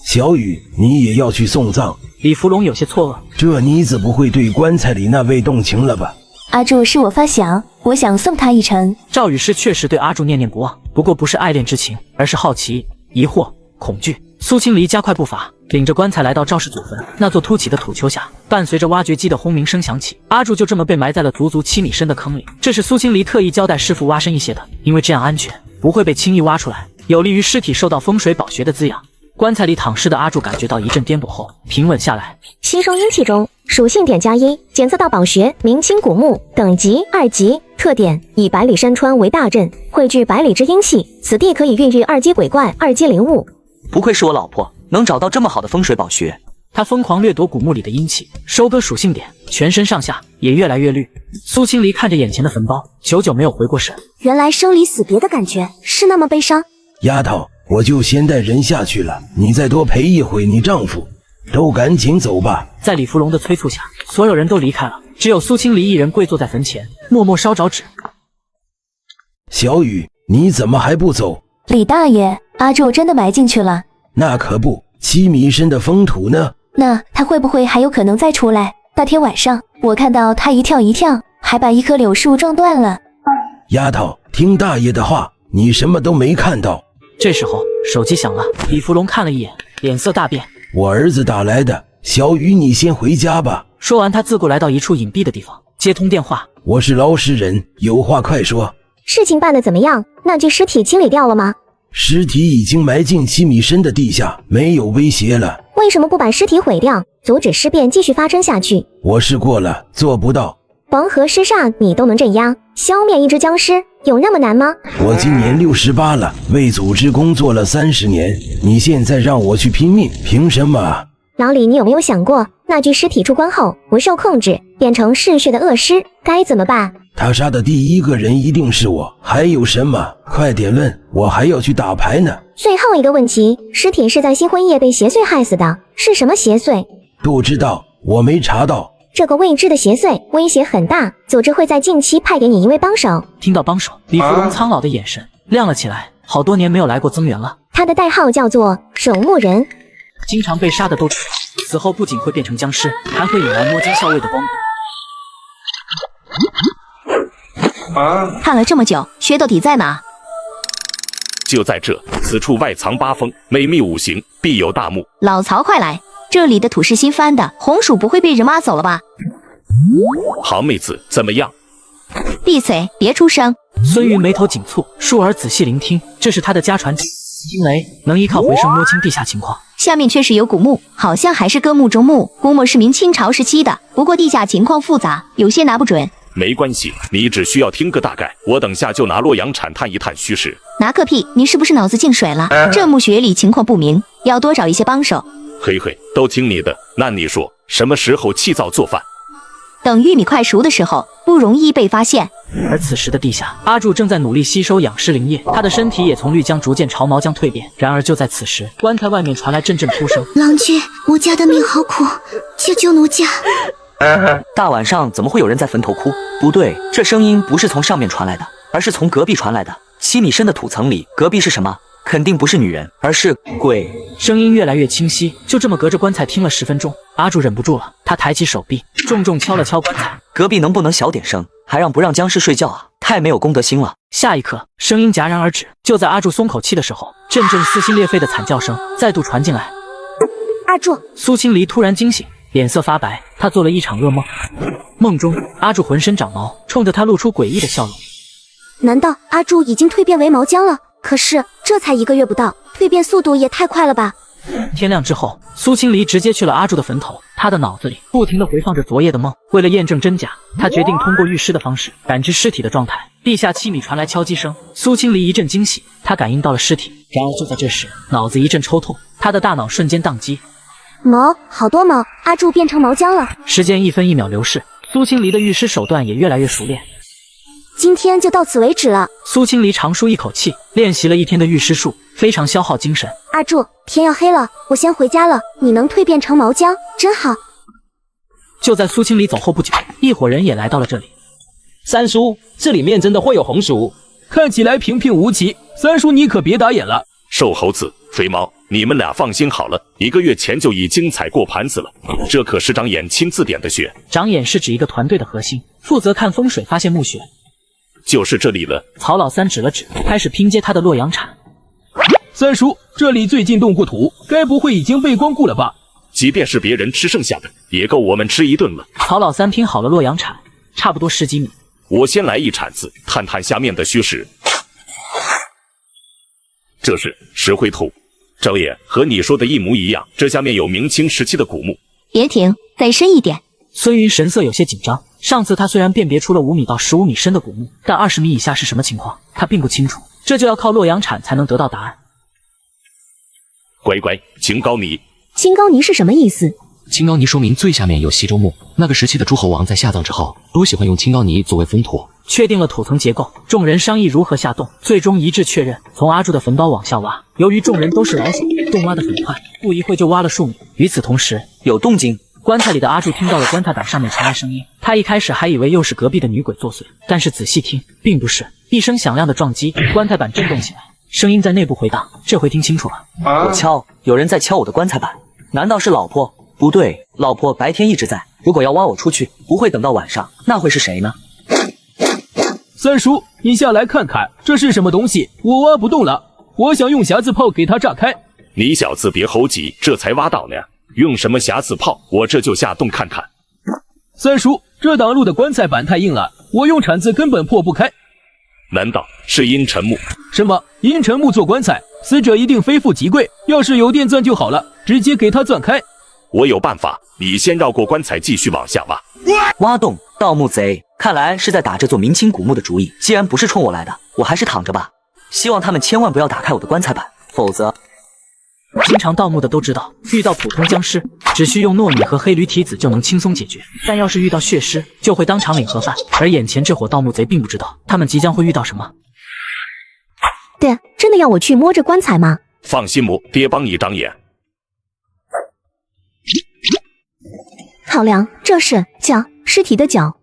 小雨，你也要去送葬？李福龙有些错愕，这妮子不会对棺材里那位动情了吧？阿柱是我发小，我想送他一程。赵雨诗确实对阿柱念念不忘，不过不是爱恋之情，而是好奇、疑惑、恐惧。苏清离加快步伐，领着棺材来到赵氏祖坟那座凸起的土丘下，伴随着挖掘机的轰鸣声响起，阿柱就这么被埋在了足足7米深的坑里。这是苏清离特意交代师傅挖深一些的，因为这样安全，不会被轻易挖出来，有利于尸体受到风水宝穴的滋养。棺材里躺尸的阿柱感觉到一阵颠簸后平稳下来。吸收阴气中属性点+1，检测到宝穴明清古墓，等级2级。特点：以百里山川为大阵，汇聚百里之阴气，此地可以孕育2阶鬼怪、2阶灵物。不愧是我老婆，能找到这么好的风水宝穴。他疯狂掠夺古墓里的阴气，收割属性点，全身上下也越来越绿。苏清离看着眼前的坟包，久久没有回过神。原来生离死别的感觉是那么悲伤。丫头，我就先带人下去了，你再多陪一会你丈夫。都赶紧走吧。在李福龙的催促下，所有人都离开了，只有苏清离一人跪坐在坟前，默默烧着纸。小雨，你怎么还不走？李大爷，阿柱真的埋进去了？那可不，7米深的封土呢？那他会不会还有可能再出来？那天晚上我看到他一跳一跳，还把一棵柳树撞断了。丫头，听大爷的话，你什么都没看到。这时候手机响了，李福龙看了一眼，脸色大变。我儿子打来的，小雨你先回家吧。说完，他自顾来到一处隐蔽的地方，接通电话。我是捞尸人，有话快说。事情办得怎么样？那具尸体清理掉了吗？尸体已经埋进7米深的地下，没有威胁了。为什么不把尸体毁掉，阻止尸变继续发生下去？我试过了，做不到。黄河尸煞你都能镇压，消灭一只僵尸有那么难吗？我今年68了，为组织工作了30年，你现在让我去拼命，凭什么？老李，你有没有想过，那具尸体出关后不受控制，变成嗜血的恶尸，该怎么办？他杀的第一个人一定是我，还有什么？快点问，我还要去打牌呢。最后一个问题，尸体是在新婚夜被邪祟害死的，是什么邪祟？不知道，我没查到。这个未知的邪祟威胁很大，组织会在近期派给你一位帮手。听到帮手，李福龙苍老的眼神亮了起来，好多年没有来过增援了。他的代号叫做守墓人。经常被杀的都知道，死后不仅会变成僵尸，还会引来摸金校尉的光顾。看了这么久，穴到底在哪？就在这，此处外藏8峰，每密5行，必有大墓。老曹，快来！这里的土是新翻的，红薯不会被人挖走了吧？好妹子，怎么样？闭嘴，别出声。孙玉眉头紧蹙，竖耳仔细聆听，这是他的家传惊雷，能依靠回声摸清地下情况。下面确实有古墓，好像还是个墓中墓，估摸是明清朝时期的，不过地下情况复杂，有些拿不准。没关系，你只需要听个大概，我等下就拿洛阳铲探一探虚实。拿个屁！你是不是脑子进水了？这墓穴里情况不明，要多找一些帮手。嘿嘿，都听你的。那你说什么时候起灶做饭？等玉米快熟的时候，不容易被发现。而此时的地下，阿柱正在努力吸收养尸灵液，他的身体也从绿浆逐渐朝毛浆蜕变。然而就在此时，棺材外面传来阵阵哭声。郎君，奴家的命好苦，救救奴家！大晚上怎么会有人在坟头哭？不对，这声音不是从上面传来的，而是从隔壁传来的。7米深的土层里，隔壁是什么？肯定不是女人，而是鬼。声音越来越清晰，就这么隔着棺材听了10分钟，阿柱忍不住了，他抬起手臂，重重敲了敲棺材。隔壁能不能小点声？还让不让僵尸睡觉啊？太没有公德心了！下一刻，声音戛然而止。就在阿柱松口气的时候，阵阵撕心裂肺的惨叫声再度传进来。阿柱！苏青离突然惊醒，脸色发白，他做了一场噩梦。梦中，阿柱浑身长毛，冲着他露出诡异的笑容。难道阿柱已经蜕变为毛浆了？可是这才1个月不到，蜕变速度也太快了吧！天亮之后，苏青离直接去了阿柱的坟头，他的脑子里不停地回放着昨夜的梦。为了验证真假，他决定通过预尸的方式感知尸体的状态。地下7米传来敲击声，苏青离一阵惊喜，他感应到了尸体。然而就在这时，脑子一阵抽痛，他的大脑瞬间宕机。毛，好多毛！阿柱变成毛浆了。时间1分1秒流逝，苏青离的预尸手段也越来越熟练。今天就到此为止了。苏青离长舒一口气，练习了1天的御尸术，非常消耗精神。阿柱，天要黑了，我先回家了。你能蜕变成毛浆，真好。就在苏青离走后不久，一伙人也来到了这里。三叔，这里面真的会有红薯？看起来平平无奇。三叔，你可别打眼了。瘦猴子、肥猫，你们俩放心好了，1个月前就已经踩过盘子了，这可是长眼亲自点的穴。长眼是指一个团队的核心，负责看风水发现墓穴。就是这里了。曹老三指了指，开始拼接他的洛阳铲。三叔，这里最近动过土，该不会已经被光顾了吧？即便是别人吃剩下的，也够我们吃一顿了。曹老三拼好了洛阳铲，差不多10几米。我先来一铲子，探探下面的虚实。这是石灰土，赵爷和你说的一模一样，这下面有明清时期的古墓。别停，再深一点。孙云神色有些紧张。上次他虽然辨别出了5米到15米深的古墓，但20米以下是什么情况，他并不清楚。这就要靠洛阳铲才能得到答案。乖乖，青高泥。青高泥是什么意思？青高泥说明最下面有西周墓。那个时期的诸侯王在下葬之后，都喜欢用青高泥作为封土。确定了土层结构，众人商议如何下洞，最终一致确认从阿柱的坟包往下挖。由于众人都是老手，洞挖得很快，不一会就挖了数米。与此同时，有动静。棺材里的阿柱听到了棺材板上面传来声音，他一开始还以为又是隔壁的女鬼作祟，但是仔细听，并不是。一声响亮的撞击，棺材板震动起来，声音在内部回荡。这回听清楚了，我敲，有人在敲我的棺材板，难道是老婆？不对，老婆白天一直在，如果要挖我出去，不会等到晚上，那会是谁呢？三叔，你下来看看，这是什么东西？我挖不动了，我想用匣子炮给它炸开。你小子别猴急，这才挖到呢。用什么匣子炮？我这就下洞看看。三叔，这挡路的棺材板太硬了，我用铲子根本破不开。难道是阴沉木？什么阴沉木做棺材？死者一定非富即贵，要是有电钻就好了，直接给他钻开。我有办法，你先绕过棺材继续往下挖。挖洞，盗墓贼，看来是在打这座明清古墓的主意。既然不是冲我来的，我还是躺着吧。希望他们千万不要打开我的棺材板，否则……经常盗墓的都知道，遇到普通僵尸，只需用糯米和黑驴蹄子就能轻松解决。但要是遇到血尸，就会当场领盒饭。而眼前这伙盗墓贼并不知道，他们即将会遇到什么。爹，真的要我去摸着棺材吗？放心摸，爹帮你长眼。好凉，这是脚，尸体的脚。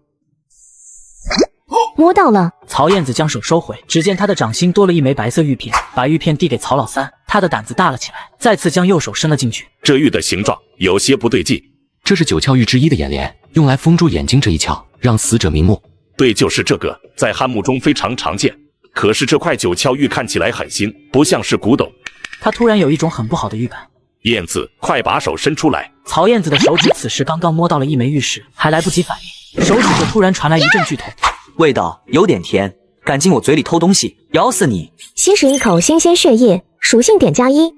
摸到了。曹燕子将手收回，只见他的掌心多了一枚白色玉片，把玉片递给曹老三，他的胆子大了起来，再次将右手伸了进去。这玉的形状有些不对劲，这是9窍玉之一的眼帘，用来封住眼睛这一窍，让死者瞑目。对，就是这个，在汉墓中非常常见。可是这块9窍玉看起来很新，不像是古董。他突然有一种很不好的预感。燕子，快把手伸出来！曹燕子的手指此时刚刚摸到了一枚玉石，还来不及反应，手指就突然传来一阵剧痛。味道有点甜，敢进我嘴里偷东西，咬死你！吸食一口新鲜血液，属性点+1。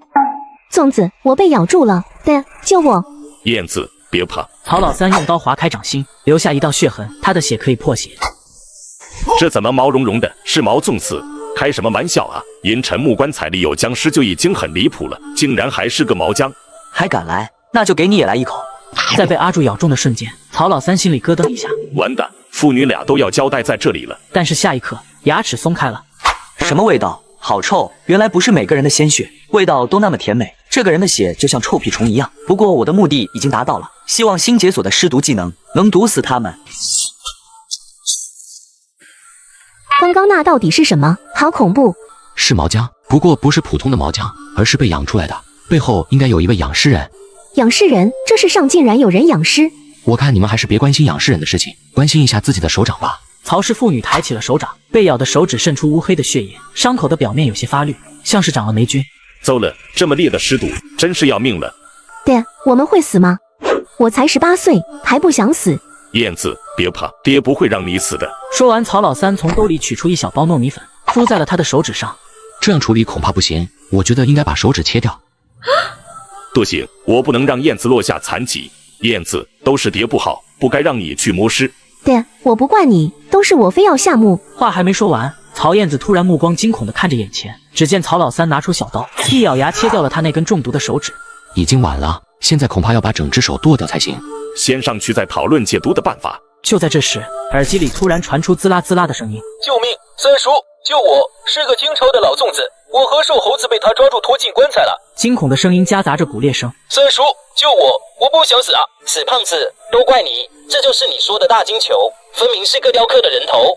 粽子，我被咬住了，爹，救我！燕子，别怕。曹老三用刀划开掌心，留下一道血痕，他的血可以破血。这怎么毛茸茸的？是毛粽子？开什么玩笑啊！阴沉木棺材里有僵尸就已经很离谱了，竟然还是个毛浆！还敢来？那就给你也来一口！在被阿柱咬中的瞬间，曹老三心里咯噔一下，完蛋，父女俩都要交代在这里了。但是下一刻，牙齿松开了。什么味道？好臭！原来不是每个人的鲜血味道都那么甜美，这个人的血就像臭屁虫一样。不过我的目的已经达到了，希望新解锁的尸毒技能能毒死他们。刚刚那到底是什么？好恐怖！是毛浆，不过不是普通的毛浆，而是被养出来的。背后应该有一位养尸人。养尸人？这世上竟然有人养尸！我看你们还是别关心养尸人的事情，关心一下自己的手掌吧。曹氏妇女抬起了手掌，被咬的手指渗出乌黑的血液，伤口的表面有些发绿，像是长了霉菌。糟了，这么烈的尸毒，真是要命了。爹，我们会死吗？我才18岁，还不想死。燕子，别怕，爹不会让你死的。说完，曹老三从兜里取出一小包糯米粉，敷在了他的手指上。这样处理恐怕不行，我觉得应该把手指切掉。不行，我不能让燕子落下残疾。燕子，都是爹不好，不该让你去摸尸。爹，我不怪你，都是我非要下墓。话还没说完，曹燕子突然目光惊恐地看着眼前，只见曹老三拿出小刀，一咬牙切掉了他那根中毒的手指。已经晚了，现在恐怕要把整只手剁掉才行。先上去再讨论解毒的办法。就在这时，耳机里突然传出滋啦滋啦的声音：“救命！三叔，救我！是个清朝的老粽子，我和瘦猴子被他抓住拖进棺材了。”惊恐的声音夹杂着骨裂声：“三叔，救我！我不想死啊！死胖子，都怪你！这就是你说的大金球，分明是个雕刻的人头。”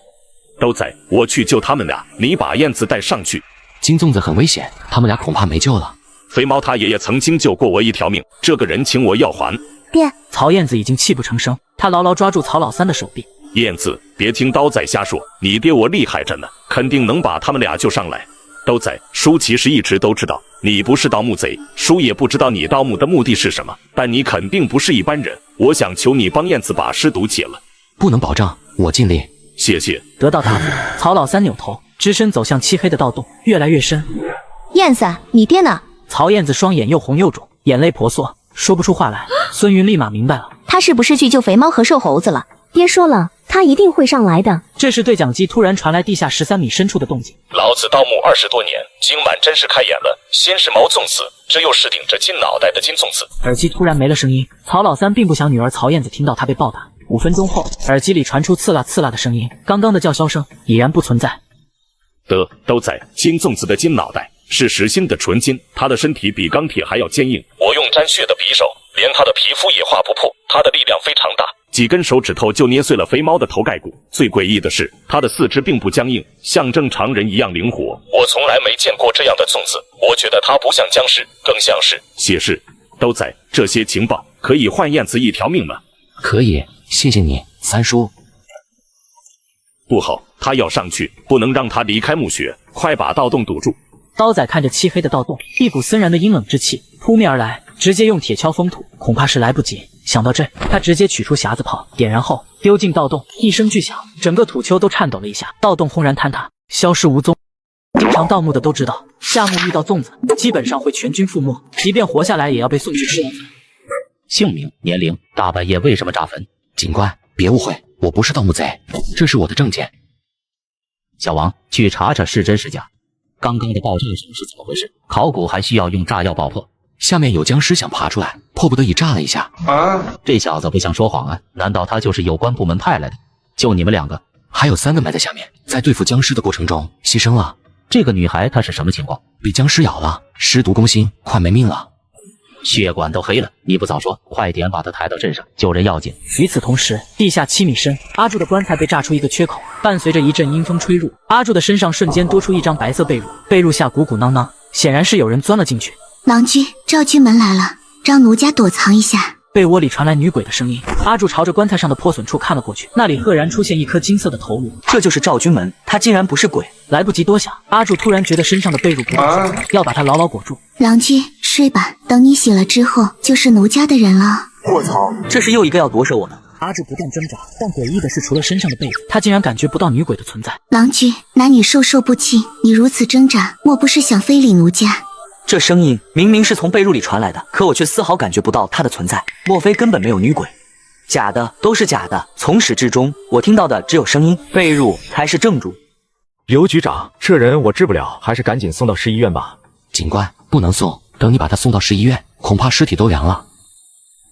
都在，我去救他们俩，你把燕子带上去。金粽子很危险，他们俩恐怕没救了。肥猫他爷爷曾经救过我一条命，这个人情我要还。爹，曹燕子已经泣不成声，他牢牢抓住曹老三的手臂。燕子，别听刀仔瞎说，你爹我厉害着呢，肯定能把他们俩救上来。刀仔，叔其实一直都知道你不是盗墓贼，叔也不知道你盗墓的目的是什么，但你肯定不是一般人。我想求你帮燕子把尸毒解了。不能保证，我尽力。谢谢。得到答复，曹老三扭头，只身走向漆黑的盗洞，越来越深。燕子，你爹呢？曹燕子双眼又红又肿，眼泪婆娑，说不出话来。孙云立马明白了，他是不是去救肥猫和瘦猴子了？爹说了，他一定会上来的。这时对讲机突然传来地下13米深处的动静。老子盗墓20多年，今晚真是开眼了。先是毛粽子，这又是顶着金脑袋的金粽子。耳机突然没了声音，曹老三并不想女儿曹燕子听到他被暴打。5分钟后，耳机里传出刺啦刺啦的声音，刚刚的叫嚣声已然不存在。都在金粽子的金脑袋是实心的纯金，他的身体比钢铁还要坚硬。我用沾血的匕首，连他的皮肤也划不破，他的力量非常大，几根手指头就捏碎了肥猫的头盖骨。最诡异的是，他的四肢并不僵硬，像正常人一样灵活。我从来没见过这样的粽子，我觉得他不像僵尸，更像是血尸。都在，这些情报可以换燕子一条命吗？可以，谢谢你，三叔。不好，他要上去，不能让他离开墓穴，快把盗洞堵住。刀仔看着漆黑的盗洞，一股森然的阴冷之气扑面而来，直接用铁锹封土，恐怕是来不及。想到这，他直接取出匣子炮，点燃后丢进盗洞，一声巨响，整个土丘都颤抖了一下，盗洞轰然坍塌，消失无踪。经常盗墓的都知道，下墓遇到粽子，基本上会全军覆没，即便活下来也要被送去吃掉粉。姓名、年龄、大半夜为什么炸坟？警官，别误会，我不是盗墓贼，这是我的证件。小王，去查查是真是假。刚刚的爆炸声是怎么回事？考古还需要用炸药爆破？下面有僵尸想爬出来，迫不得已炸了一下。这小子不像说谎啊，难道他就是有关部门派来的？就你们2个，还有3个埋在下面，在对付僵尸的过程中牺牲了。这个女孩她是什么情况？被僵尸咬了，尸毒攻心，快没命了。血管都黑了，你不早说，快点把她抬到镇上，救人要紧。与此同时，地下7米深，阿柱的棺材被炸出一个缺口，伴随着一阵阴风吹入，阿柱的身上瞬间多出一张白色被褥，被褥下鼓鼓囊囊，显然是有人钻了进去。郎君，赵君门来了，让奴家躲藏一下。被窝里传来女鬼的声音，阿柱朝着棺材上的破损处看了过去，那里赫然出现一颗金色的头颅。这就是赵君门，他竟然不是鬼！来不及多想，阿柱突然觉得身上的被褥不够重，要把它牢牢裹住。郎君，睡吧，等你醒了之后，就是奴家的人了。卧槽，这是又一个要夺舍我的。阿柱不断挣扎，但诡异的是，除了身上的被子，他竟然感觉不到女鬼的存在。郎君，男女授受不亲，你如此挣扎，莫不是想非礼奴家？这声音明明是从被褥里传来的，可我却丝毫感觉不到它的存在。莫非根本没有女鬼？假的，都是假的。从始至终，我听到的只有声音，被褥才是正主。刘局长，这人我治不了，还是赶紧送到市医院吧。警官，不能送，等你把他送到市医院，恐怕尸体都凉了。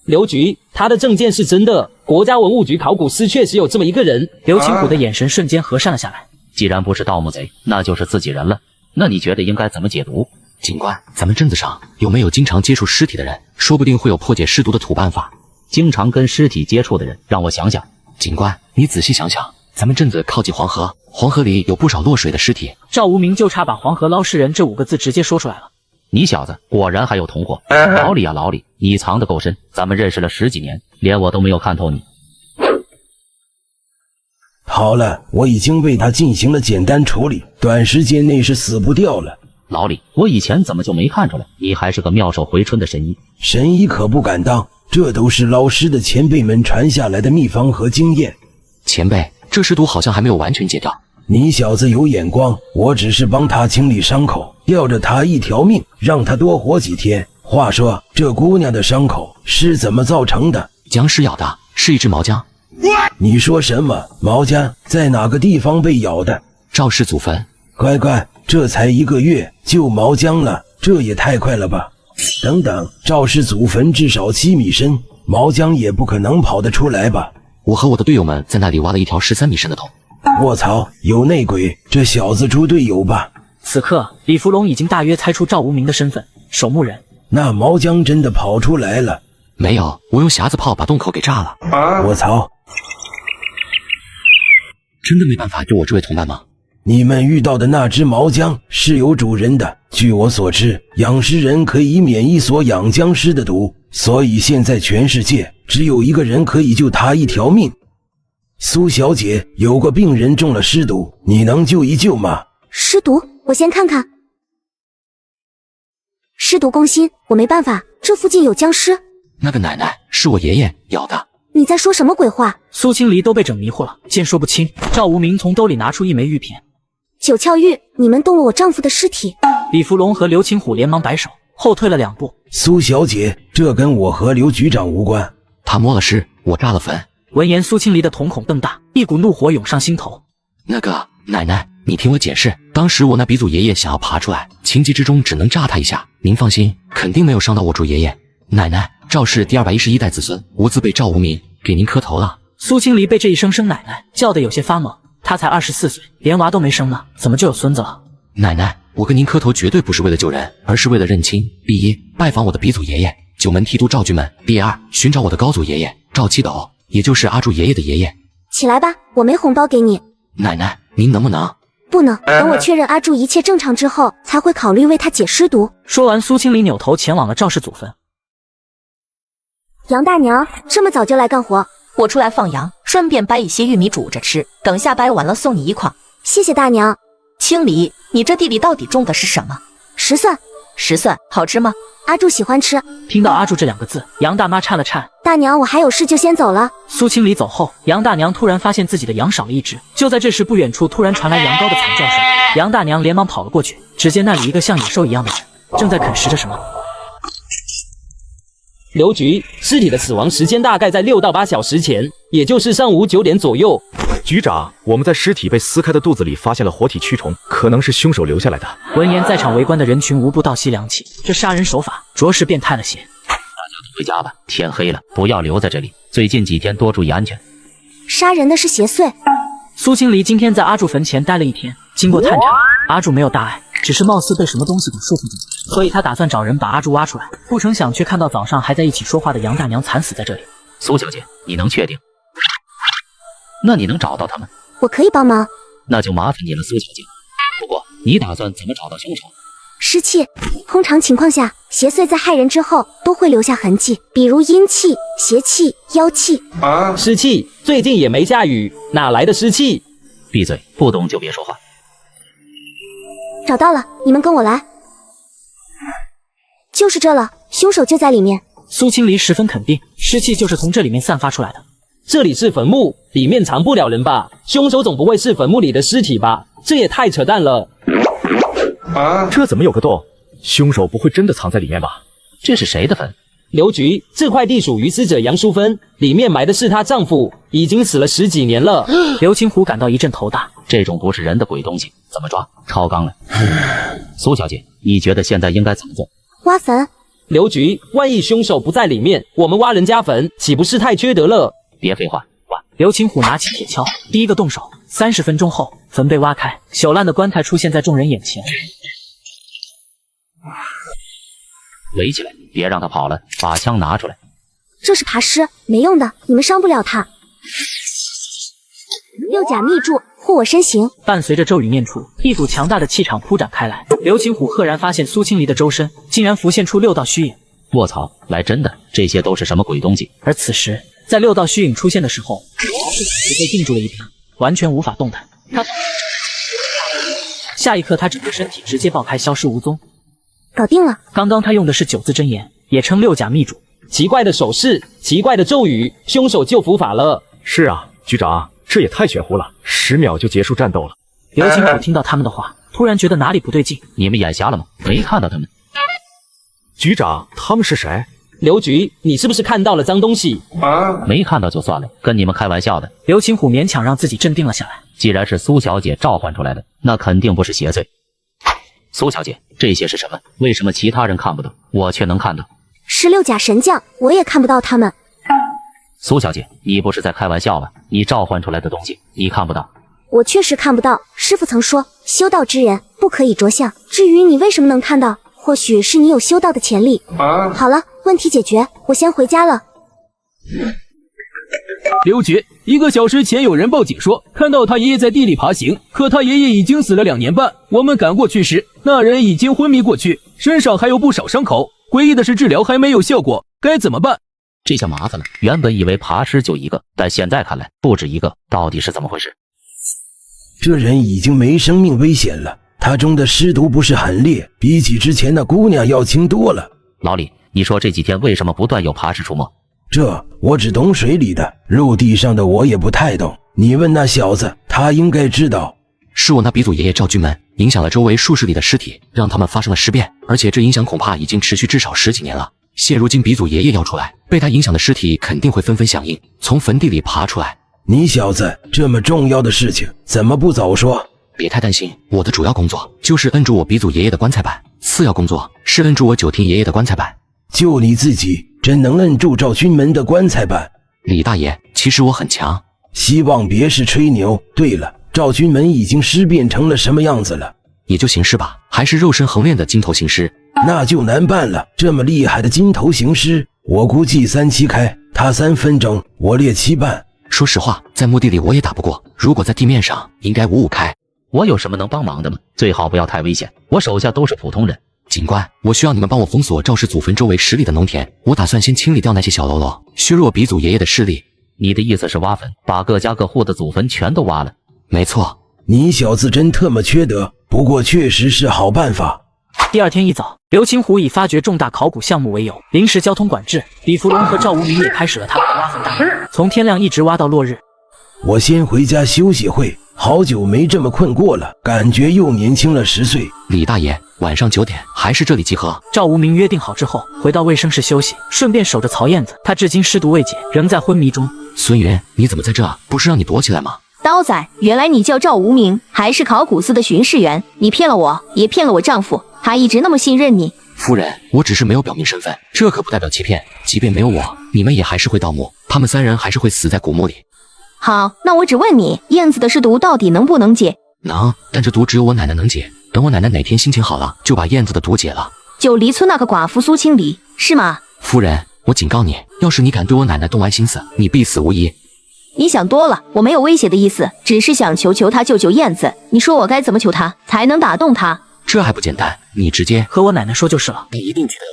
刘局，他的证件是真的，国家文物局考古师确实有这么一个人。刘青虎的眼神瞬间和善了下来。既然不是盗墓贼，那就是自己人了。那你觉得应该怎么解读？警官，咱们镇子上有没有经常接触尸体的人？说不定会有破解尸毒的土办法。经常跟尸体接触的人，让我想想。警官，你仔细想想，咱们镇子靠近黄河，黄河里有不少落水的尸体。赵无名就差把黄河捞尸人这5个字直接说出来了。你小子果然还有同伙，老李啊老李，你藏得够深。咱们认识了10几年，连我都没有看透你。好了，我已经为他进行了简单处理，短时间内是死不掉了。老李，我以前怎么就没看出来，你还是个妙手回春的神医？神医可不敢当，这都是捞尸的前辈们传下来的秘方和经验。前辈，这尸毒好像还没有完全解掉。你小子有眼光，我只是帮他清理伤口，吊着他一条命，让他多活几天。话说，这姑娘的伤口是怎么造成的？僵尸咬的，是一只毛僵。你说什么？毛僵在哪个地方被咬的？赵氏祖坟。乖，这才1个月就毛僵了，这也太快了吧！等等，赵氏祖坟至少7米深，毛僵也不可能跑得出来吧？我和我的队友们在那里挖了一条13米深的洞。卧槽，有内鬼！这小子猪队友吧？此刻，李福龙已经大约猜出赵无名的身份，守墓人。那毛僵真的跑出来了？没有，我用匣子炮把洞口给炸了。我操！真的没办法救我这位同伴吗？你们遇到的那只毛僵是有主人的。据我所知，养尸人可以免疫所养僵尸的毒，所以现在全世界只有1个人可以救他一条命。苏小姐，有个病人中了尸毒，你能救一救吗？尸毒？我先看看。尸毒攻心，我没办法，这附近有僵尸。那个奶奶是我爷爷咬的。你在说什么鬼话？苏青离都被整迷糊了，见说不清。赵无名从兜里拿出一枚玉片。九窍玉，你们动了我丈夫的尸体。李福龙和刘青虎连忙摆手，后退了2步。苏小姐，这跟我和刘局长无关。他摸了尸，我炸了坟。闻言，苏青离的瞳孔瞪大，一股怒火涌上心头。那个奶奶，你听我解释，当时我那鼻祖爷爷想要爬出来，情急之中只能炸他一下。您放心，肯定没有伤到我主爷爷。奶奶，赵氏第211代子孙，无字辈赵无名，给您磕头了。苏青离被这一声声奶奶叫得有些发懵，他才24岁，连娃都没生呢，怎么就有孙子了？奶奶，我跟您磕头绝对不是为了救人，而是为了认亲。第一，拜访我的鼻祖爷爷九门提督赵巨门；第二，寻找我的高祖爷爷赵七斗，也就是阿柱爷爷的爷爷。起来吧，我没红包给你。奶奶，您能不能？不能，等我确认阿柱一切正常之后，才会考虑为他解尸毒。说完，苏青离扭头前往了赵氏祖坟。杨大娘，这么早就来干活？我出来放羊，顺便掰一些玉米煮着吃，等下掰完了送你一筐。谢谢大娘。青离，你这地里到底种的是什么？石蒜。石蒜好吃吗？阿柱喜欢吃。听到阿柱这2个字，杨大妈颤了颤。大娘，我还有事就先走了。苏青离走后，杨大娘突然发现自己的羊少了一只。就在这时，不远处突然传来羊羔的惨叫声。杨大娘连忙跑了过去，只见那里一个像野兽一样的人正在啃食着什么。刘局，尸体的死亡时间大概在6到8小时前，也就是上午9点左右。局长，我们在尸体被撕开的肚子里发现了活体蛆虫，可能是凶手留下来的。闻言，在场围观的人群无不倒吸凉气，这杀人手法着实变态了些。大家都回家吧，天黑了，不要留在这里。最近几天多注意安全。杀人的是邪祟。苏青离今天在阿柱坟前待了1天，经过探查，阿柱没有大碍，只是貌似被什么东西给束缚住，所以他打算找人把阿柱挖出来。不成想却看到早上还在一起说话的杨大娘惨死在这里。苏小姐，你能确定？那你能找到他们？我可以帮忙。那就麻烦你了，苏小姐。不过你打算怎么找到凶手？尸气，通常情况下，邪祟在害人之后都会留下痕迹，比如阴气、邪气、妖气。湿气，最近也没下雨，哪来的湿气？闭嘴，不懂就别说话。找到了，你们跟我来。就是这了，凶手就在里面。苏青离十分肯定，尸气就是从这里面散发出来的。这里是坟墓，里面藏不了人吧？凶手总不会是坟墓里的尸体吧？这也太扯淡了。这怎么有个洞？凶手不会真的藏在里面吧？这是谁的坟？刘局，这块地属于死者杨淑芬，里面埋的是她丈夫，已经死了10几年了。刘青虎感到一阵头大，这种不是人的鬼东西怎么抓？超纲了。苏小姐，你觉得现在应该怎么做？挖坟。刘局，万一凶手不在里面，我们挖人家坟，岂不是太缺德了？别废话，挖！刘青虎拿起铁锹，第一个动手。30分钟后，坟被挖开，朽烂的棺材出现在众人眼前。围起来，别让他跑了，把枪拿出来。这是爬尸，没用的，你们伤不了他。六甲密柱护我身形。伴随着咒语念出，一股强大的气场铺展开来。刘青虎赫然发现苏青离的周身竟然浮现出6道虚影。卧槽，来真的，这些都是什么鬼东西？而此时，在6道虚影出现的时候，只被定住了一边，完全无法动弹。他下一刻，他整个身体直接爆开，消失无踪。搞定了。刚刚他用的是9字真言，也称6甲密主。奇怪的手势，奇怪的咒语，凶手就伏法了。是啊，局长，这也太玄乎了，10秒就结束战斗了。刘青虎听到他们的话，突然觉得哪里不对劲。你们眼瞎了吗？没看到他们？局长，他们是谁？刘局，你是不是看到了脏东西？没看到就算了，跟你们开玩笑的。刘青虎勉强让自己镇定了下来。既然是苏小姐召唤出来的，那肯定不是邪祟。苏小姐，这些是什么？为什么其他人看不到，我却能看到？是6甲神将，我也看不到他们。苏小姐，你不是在开玩笑吧？你召唤出来的东西，你看不到？我确实看不到，师父曾说，修道之人不可以着相。至于你为什么能看到，或许是你有修道的潜力。好了，问题解决，我先回家了。刘局，1个小时前有人报警说看到他爷爷在地里爬行，可他爷爷已经死了2年半。我们赶过去时，那人已经昏迷过去，身上还有不少伤口。诡异的是，治疗还没有效果，该怎么办？这下麻烦了。原本以为爬尸就1个，但现在看来不止1个，到底是怎么回事？这人已经没生命危险了，他中的尸毒不是很烈，比起之前那姑娘要轻多了。老李，你说这几天为什么不断有爬尸出没？这我只懂水里的，陆地上的我也不太懂。你问那小子，他应该知道。是我那鼻祖爷爷赵君门影响了周围数十里的尸体，让他们发生了尸变，而且这影响恐怕已经持续至少10几年了。现如今鼻祖爷爷要出来，被他影响的尸体肯定会纷纷响应，从坟地里爬出来。你小子这么重要的事情，怎么不早说？别太担心，我的主要工作就是摁住我鼻祖爷爷的棺材板，次要工作是摁住我九庭爷爷的棺材板。就你自己真能摁住赵君门的棺材板？李大爷，其实我很强，希望别是吹牛。对了，赵君门已经尸变成了什么样子了？也就行尸吧，还是肉身横练的金头行尸。那就难办了，这么厉害的金头行尸，我估计3七开，他3分钟，我列7半。说实话，在墓地里我也打不过，如果在地面上，应该5-5开。我有什么能帮忙的吗？最好不要太危险，我手下都是普通人。警官，我需要你们帮我封锁赵氏祖坟周围10里的农田，我打算先清理掉那些小喽啰，削弱鼻祖爷爷的势力。你的意思是挖坟，把各家各户的祖坟全都挖了？没错。你小子真特么缺德，不过确实是好办法。第二天一早，刘青虎以发掘重大考古项目为由，临时交通管制。李福龙和赵无名也开始了他们的挖坟大业，从天亮一直挖到落日。我先回家休息会，好久没这么困过了，感觉又年轻了10岁。李大爷，晚上9点还是这里集合。赵无名约定好之后，回到卫生室休息，顺便守着曹燕子。他至今尸毒未解，仍在昏迷中。孙云，你怎么在这？不是让你躲起来吗？刀仔，原来你叫赵无名，还是考古司的巡视员。你骗了我，也骗了我丈夫，他一直那么信任你。夫人，我只是没有表明身份，这可不代表欺骗。即便没有我，你们也还是会盗墓，他们3人还是会死在古墓里。好，那我只问你，燕子的尸毒到底能不能解？能，但这毒只有我奶奶能解。等我奶奶哪天心情好了，就把燕子的毒解了。就离村那个寡妇苏清离，是吗？夫人，我警告你，要是你敢对我奶奶动歪心思，你必死无疑。你想多了，我没有威胁的意思，只是想求他救救燕子。你说我该怎么求他，才能打动他？这还不简单，你直接和我奶奶说就是了。你一定觉得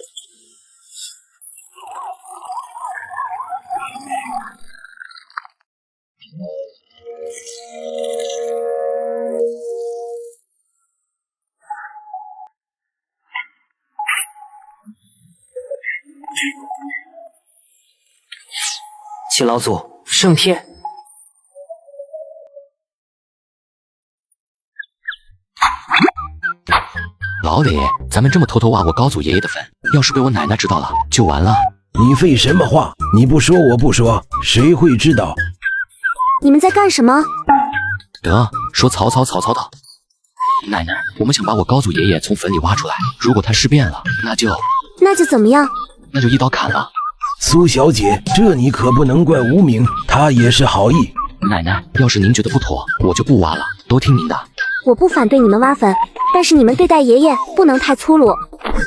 齐老祖，圣天。老李，咱们这么偷偷挖我高祖爷爷的坟，要是被我奶奶知道了，就完了。你废什么话？你不说我不说，谁会知道？你们在干什么？得说曹操的。奶奶，我们想把我高祖爷爷从坟里挖出来，如果他尸变了，那就那就怎么样？那就一刀砍了。苏小姐，这你可不能怪无名，他也是好意。奶奶，要是您觉得不妥，我就不挖了，都听您的。我不反对你们挖坟，但是你们对待爷爷不能太粗鲁。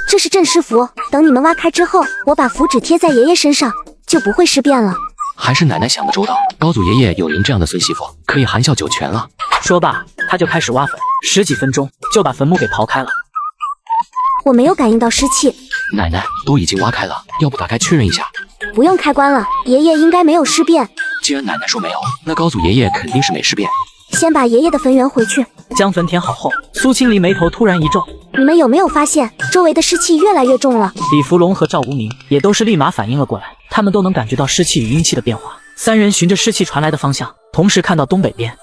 这是镇尸符，等你们挖开之后，我把符纸贴在爷爷身上，就不会尸变了。还是奶奶想得周到，高祖爷爷有您这样的孙媳妇，可以含笑九泉了。说罢，他就开始挖坟，10几分钟就把坟墓给刨开了。我没有感应到尸气。奶奶，都已经挖开了，要不打开确认一下？不用开关了，爷爷应该没有尸变。既然奶奶说没有，那高祖爷爷肯定是没尸变。先把爷爷的坟圆回去。将坟填好后，苏清离眉头突然一皱。你们有没有发现周围的湿气越来越重了？李福龙和赵无名也都是立马反应了过来，他们都能感觉到湿气与阴气的变化。三人循着湿气传来的方向，同时看到东北边。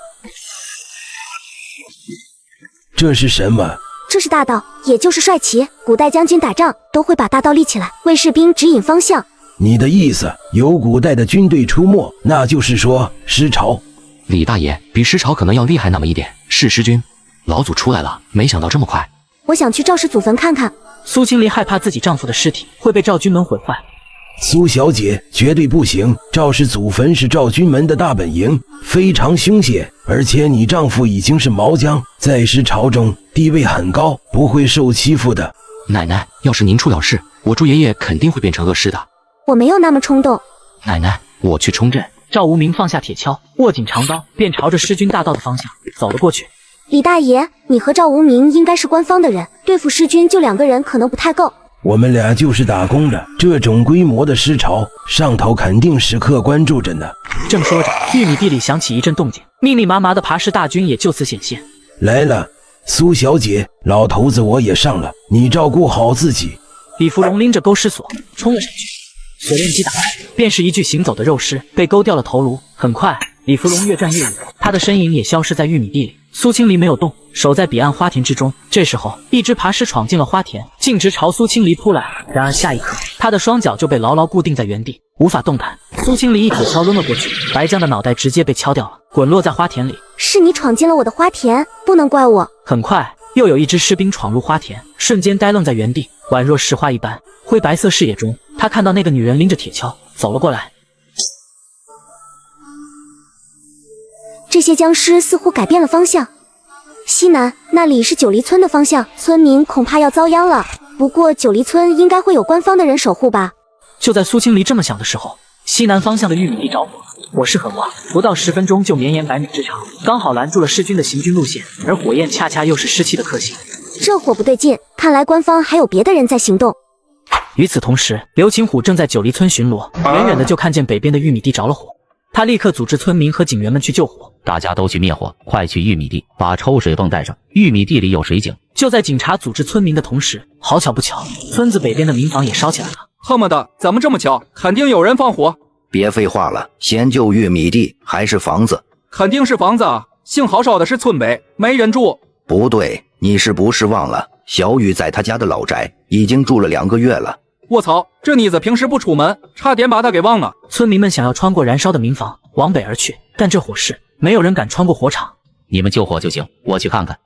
这是什么？这是大道，也就是帅旗。古代将军打仗都会把大道立起来，为士兵指引方向。你的意思，有古代的军队出没，那就是说尸潮。李大爷，比尸潮可能要厉害那么一点，是尸君。老祖出来了，没想到这么快。我想去赵氏祖坟看看。苏清离害怕自己丈夫的尸体会被赵军门毁坏。苏小姐，绝对不行！赵氏祖坟是赵军门的大本营，非常凶险，而且你丈夫已经是毛将，在尸朝中地位很高，不会受欺负的。奶奶，要是您出了事，我朱爷爷肯定会变成恶尸的。我没有那么冲动。奶奶，我去冲阵。赵无名放下铁锹，握紧长刀，便朝着尸君大道的方向走了过去。李大爷，你和赵无名应该是官方的人，对付尸君就2个人可能不太够。我们俩就是打工的，这种规模的尸潮，上头肯定时刻关注着呢。正说着，玉米地里响起一阵动静，密密麻麻的爬尸大军也就此显现。来了，苏小姐，老头子我也上了，你照顾好自己。李福龙拎着勾尸索冲了上去，锁链机打开，便是一具行走的肉尸，被勾掉了头颅。很快，李福龙越战越远，他的身影也消失在玉米地里。苏清离没有动，守在彼岸花田之中。这时候，一只爬尸闯进了花田，径直朝苏清离扑来。然而下一刻，他的双脚就被牢牢固定在原地，无法动弹。苏清离一铁锹抡了过去，白江的脑袋直接被敲掉了，滚落在花田里。是你闯进了我的花田，不能怪我。很快，又有一只士兵闯入花田，瞬间呆愣在原地，宛若石化一般。灰白色视野中，他看到那个女人拎着铁锹走了过来。这些僵尸似乎改变了方向，西南那里是九黎村的方向，村民恐怕要遭殃了。不过九黎村应该会有官方的人守护吧。就在苏清离这么想的时候，西南方向的玉米地着火，火势很旺，不到10分钟就绵延100米之长，刚好拦住了尸军的行军路线，而火焰恰恰又是湿气的克星。这火不对劲，看来官方还有别的人在行动。与此同时，刘秦虎正在九黎村巡逻，远远的就看见北边的玉米地着了火，他立刻组织村民和警员们去救火。大家都去灭火，快去玉米地，把抽水泵带上，玉米地里有水井。就在警察组织村民的同时，好巧不巧，村子北边的民房也烧起来了。恨不得怎么这么巧？肯定有人放火。别废话了，先救玉米地还是房子？肯定是房子啊！幸好烧的是村北，没人住。不对，你是不是忘了？小雨在他家的老宅已经住了2个月了。我操，这妮子平时不出门，差点把他给忘了。村民们想要穿过燃烧的民房往北而去，但这火势没有人敢穿过火场。你们救火就行，我去看看。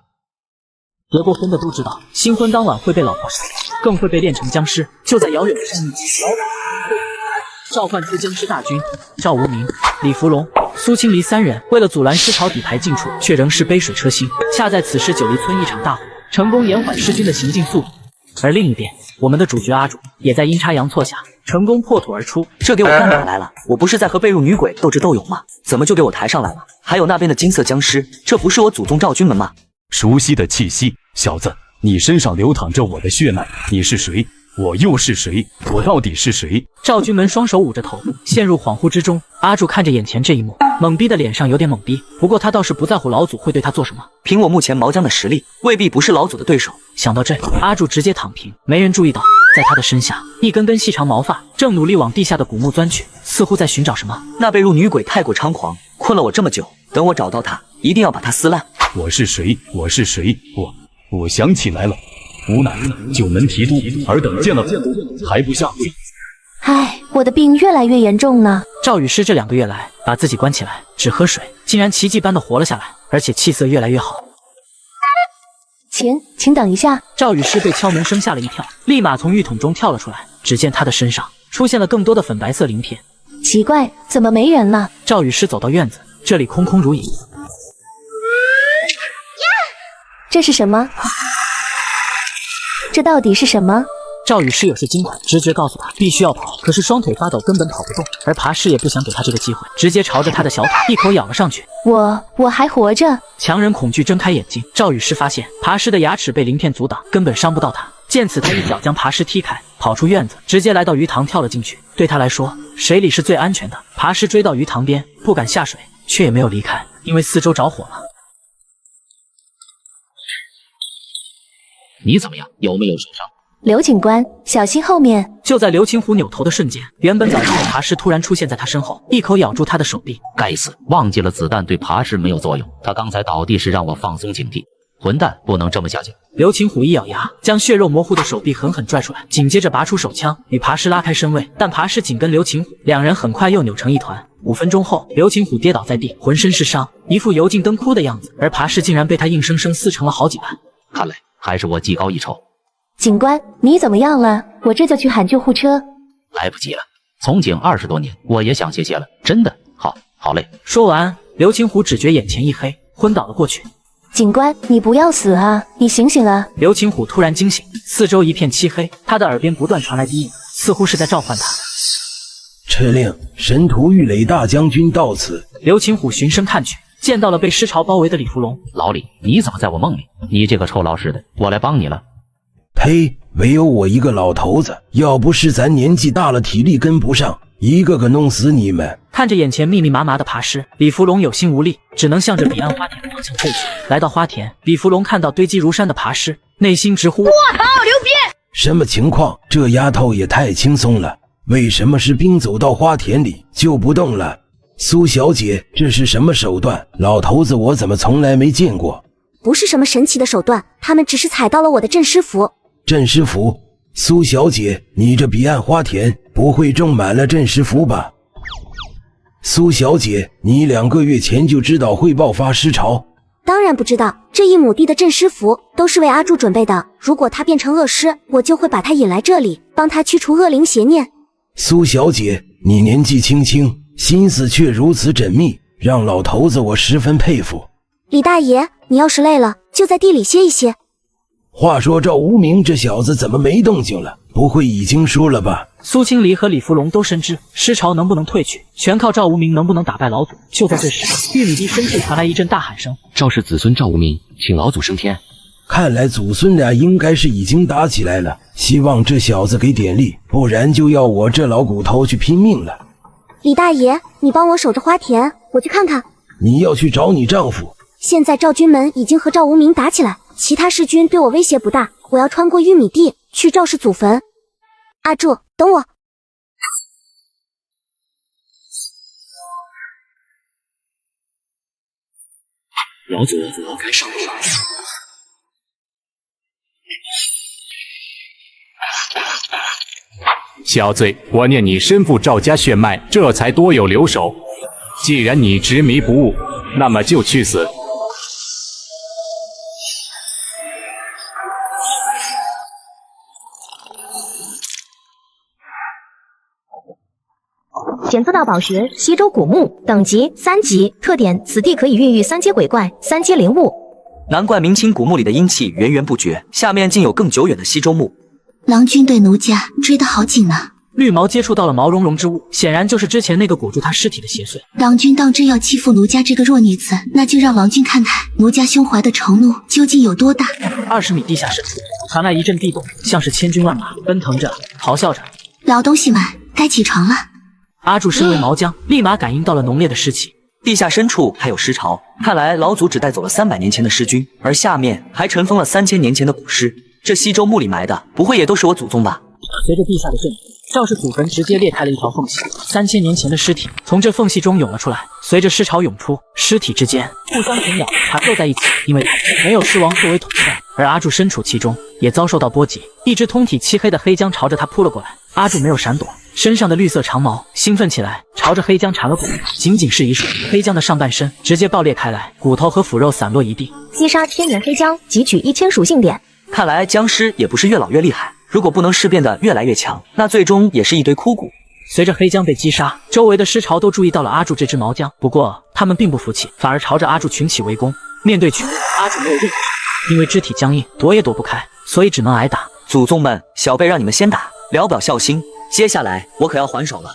结过婚的都知道，新婚当晚会被老婆杀，更会被炼成僵尸。就在遥远的山里，召唤出僵尸大军，赵无名、李福龙、苏清离3人为了阻拦尸潮底牌进出，却仍是杯水车薪。恰在此时，九黎村一场大火成功延缓尸军的行进速度。而另一边，我们的主角阿主也在阴差阳错下成功破土而出。这给我干嘛来了？我不是在和被褥女鬼斗智斗勇吗？怎么就给我抬上来了？还有那边的金色僵尸，这不是我祖宗赵军门吗？熟悉的气息，小子，你身上流淌着我的血脉，你是谁？我又是谁？我到底是谁？赵军门双手捂着头，陷入恍惚之中。阿柱看着眼前这一幕，懵逼的脸上有点懵逼，不过他倒是不在乎老祖会对他做什么。凭我目前毛将的实力，未必不是老祖的对手。想到这，阿柱直接躺平，没人注意到，在他的身下，一根根细长毛发正努力往地下的古墓钻去，似乎在寻找什么。那被褥女鬼太过猖狂，困了我这么久，等我找到她，一定要把她撕烂。我是谁？我是谁？我想起来了。无乃九门提督尔等见了还不下跪。唉，我的病越来越严重呢。赵雨师这2个月来把自己关起来，只喝水，竟然奇迹般的活了下来，而且气色越来越好。请等一下。赵雨诗被敲门声吓了一跳，立马从浴桶中跳了出来。只见她的身上出现了更多的粉白色鳞片。奇怪，怎么没人了？赵雨诗走到院子，这里空空如也。这是什么？这到底是什么？赵雨诗有些惊恐，直觉告诉他必须要跑，可是双腿发抖，根本跑不动。而爬尸也不想给他这个机会，直接朝着他的小腿一口咬了上去。我还活着。强忍恐惧睁开眼睛，赵雨诗发现爬尸的牙齿被鳞片阻挡，根本伤不到他。见此，他一脚将爬尸踢开，跑出院子，直接来到鱼塘跳了进去。对他来说，水里是最安全的。爬尸追到鱼塘边，不敢下水，却也没有离开，因为四周着火了。你怎么样？有没有受伤？刘警官，小心后面！就在刘青虎扭头的瞬间，原本早上的爬尸突然出现在他身后，一口咬住他的手臂。该死，忘记了子弹对爬尸没有作用。他刚才倒地是让我放松警惕。混蛋，不能这么下去！刘青虎一咬牙，将血肉模糊的手臂狠狠拽出来，紧接着拔出手枪与爬尸拉开身位，但爬尸紧跟刘青虎，两人很快又扭成一团。5分钟后，刘青虎跌倒在地，浑身是伤，一副油尽灯枯的样子，而爬尸竟然被他硬生生撕成了好几半。看来还是我技高一筹。警官，你怎么样了？我这就去喊救护车。来不及了，从警20多年，我也想歇歇了，真的，好累。说完，刘青虎只觉眼前一黑，昏倒了过去。警官，你不要死啊！你醒醒啊！刘青虎突然惊醒，四周一片漆黑，他的耳边不断传来低音，似乎是在召唤他。敕令，神荼郁垒大将军到此。刘青虎循声看去，见到了被尸潮包围的李福龙。老李，你怎么在我梦里？你这个臭老实的，我来帮你了。呸！唯有我一个老头子，要不是咱年纪大了，体力跟不上，一个个弄死你们！看着眼前密密麻麻的爬尸，李福龙有心无力，只能向着彼岸花田的方向退去。来到花田，李福龙看到堆积如山的爬尸，内心直呼：我靠，牛逼！什么情况？这丫头也太轻松了！为什么士兵走到花田里就不动了？苏小姐，这是什么手段？老头子，我怎么从来没见过？不是什么神奇的手段，他们只是踩到了我的镇尸符。镇尸符？苏小姐，你这彼岸花田不会种满了镇尸符吧？苏小姐，你2个月前就知道会爆发尸潮？当然不知道，这1亩地的镇尸符都是为阿柱准备的。如果他变成恶尸，我就会把他引来这里，帮他驱除恶灵邪念。苏小姐，你年纪轻轻，心思却如此缜密，让老头子我十分佩服。李大爷，你要是累了，就在地里歇一歇。话说赵无名这小子怎么没动静了？不会已经输了吧？苏清离和李福龙都深知尸潮能不能退去，全靠赵无名能不能打败老祖。就在这时，玉米地深处传来一阵大喊声：赵氏子孙赵无名，请老祖升天。看来祖孙俩应该是已经打起来了，希望这小子给点力，不然就要我这老骨头去拼命了。李大爷，你帮我守着花田，我去看看。你要去找你丈夫？现在赵军们已经和赵无名打起来，其他士军对我威胁不大，我要穿过玉米地去赵氏祖坟。阿柱，等我。老祖，我该上路了。小罪，我念你身负赵家血脉，这才多有留守。既然你执迷不悟，那么就去死。检测到宝穴西周古墓，等级3级，特点：此地可以孕育3阶鬼怪、3阶灵物。难怪明清古墓里的阴气源源不绝，下面竟有更久远的西周墓。郎君对奴家追得好紧啊！绿毛接触到了毛茸茸之物，显然就是之前那个裹住他尸体的邪祟。郎君当真要欺负奴家这个弱女子，那就让郎君看看奴家胸怀的仇怒究竟有多大。20米地下深处传来一阵地动，像是千军万马奔腾着，咆哮着。老东西们，该起床了。阿柱身为毛将，立马感应到了浓烈的尸气。地下深处还有尸潮，看来老祖只带走了300年前的尸君，而下面还尘封了3000年前的古尸。这西周墓里埋的，不会也都是我祖宗吧？随着地下的震动，赵氏祖坟直接裂开了一条缝隙，3000年前的尸体从这缝隙中涌了出来。随着尸潮涌出，尸体之间互相啃咬，缠斗在一起。因为没有尸王作为统帅，而阿柱身处其中，也遭受到波及。一只通体漆黑的黑浆朝着他扑了过来，阿柱没有闪躲，身上的绿色长毛兴奋起来，朝着黑姜缠了过去。仅仅是一瞬，黑姜的上半身直接爆裂开来，骨头和腐肉散落一地。击杀千年黑姜，汲取1000属性点。看来僵尸也不是越老越厉害，如果不能尸变得越来越强，那最终也是一堆枯骨。随着黑姜被击杀，周围的尸潮都注意到了阿柱这只毛姜，不过他们并不服气，反而朝着阿柱群起围攻。面对群攻，阿柱没有任何，因为肢体僵硬，躲也躲不开，所以只能挨打。祖宗们，小辈让你们先打，聊表孝心。接下来我可要还手了。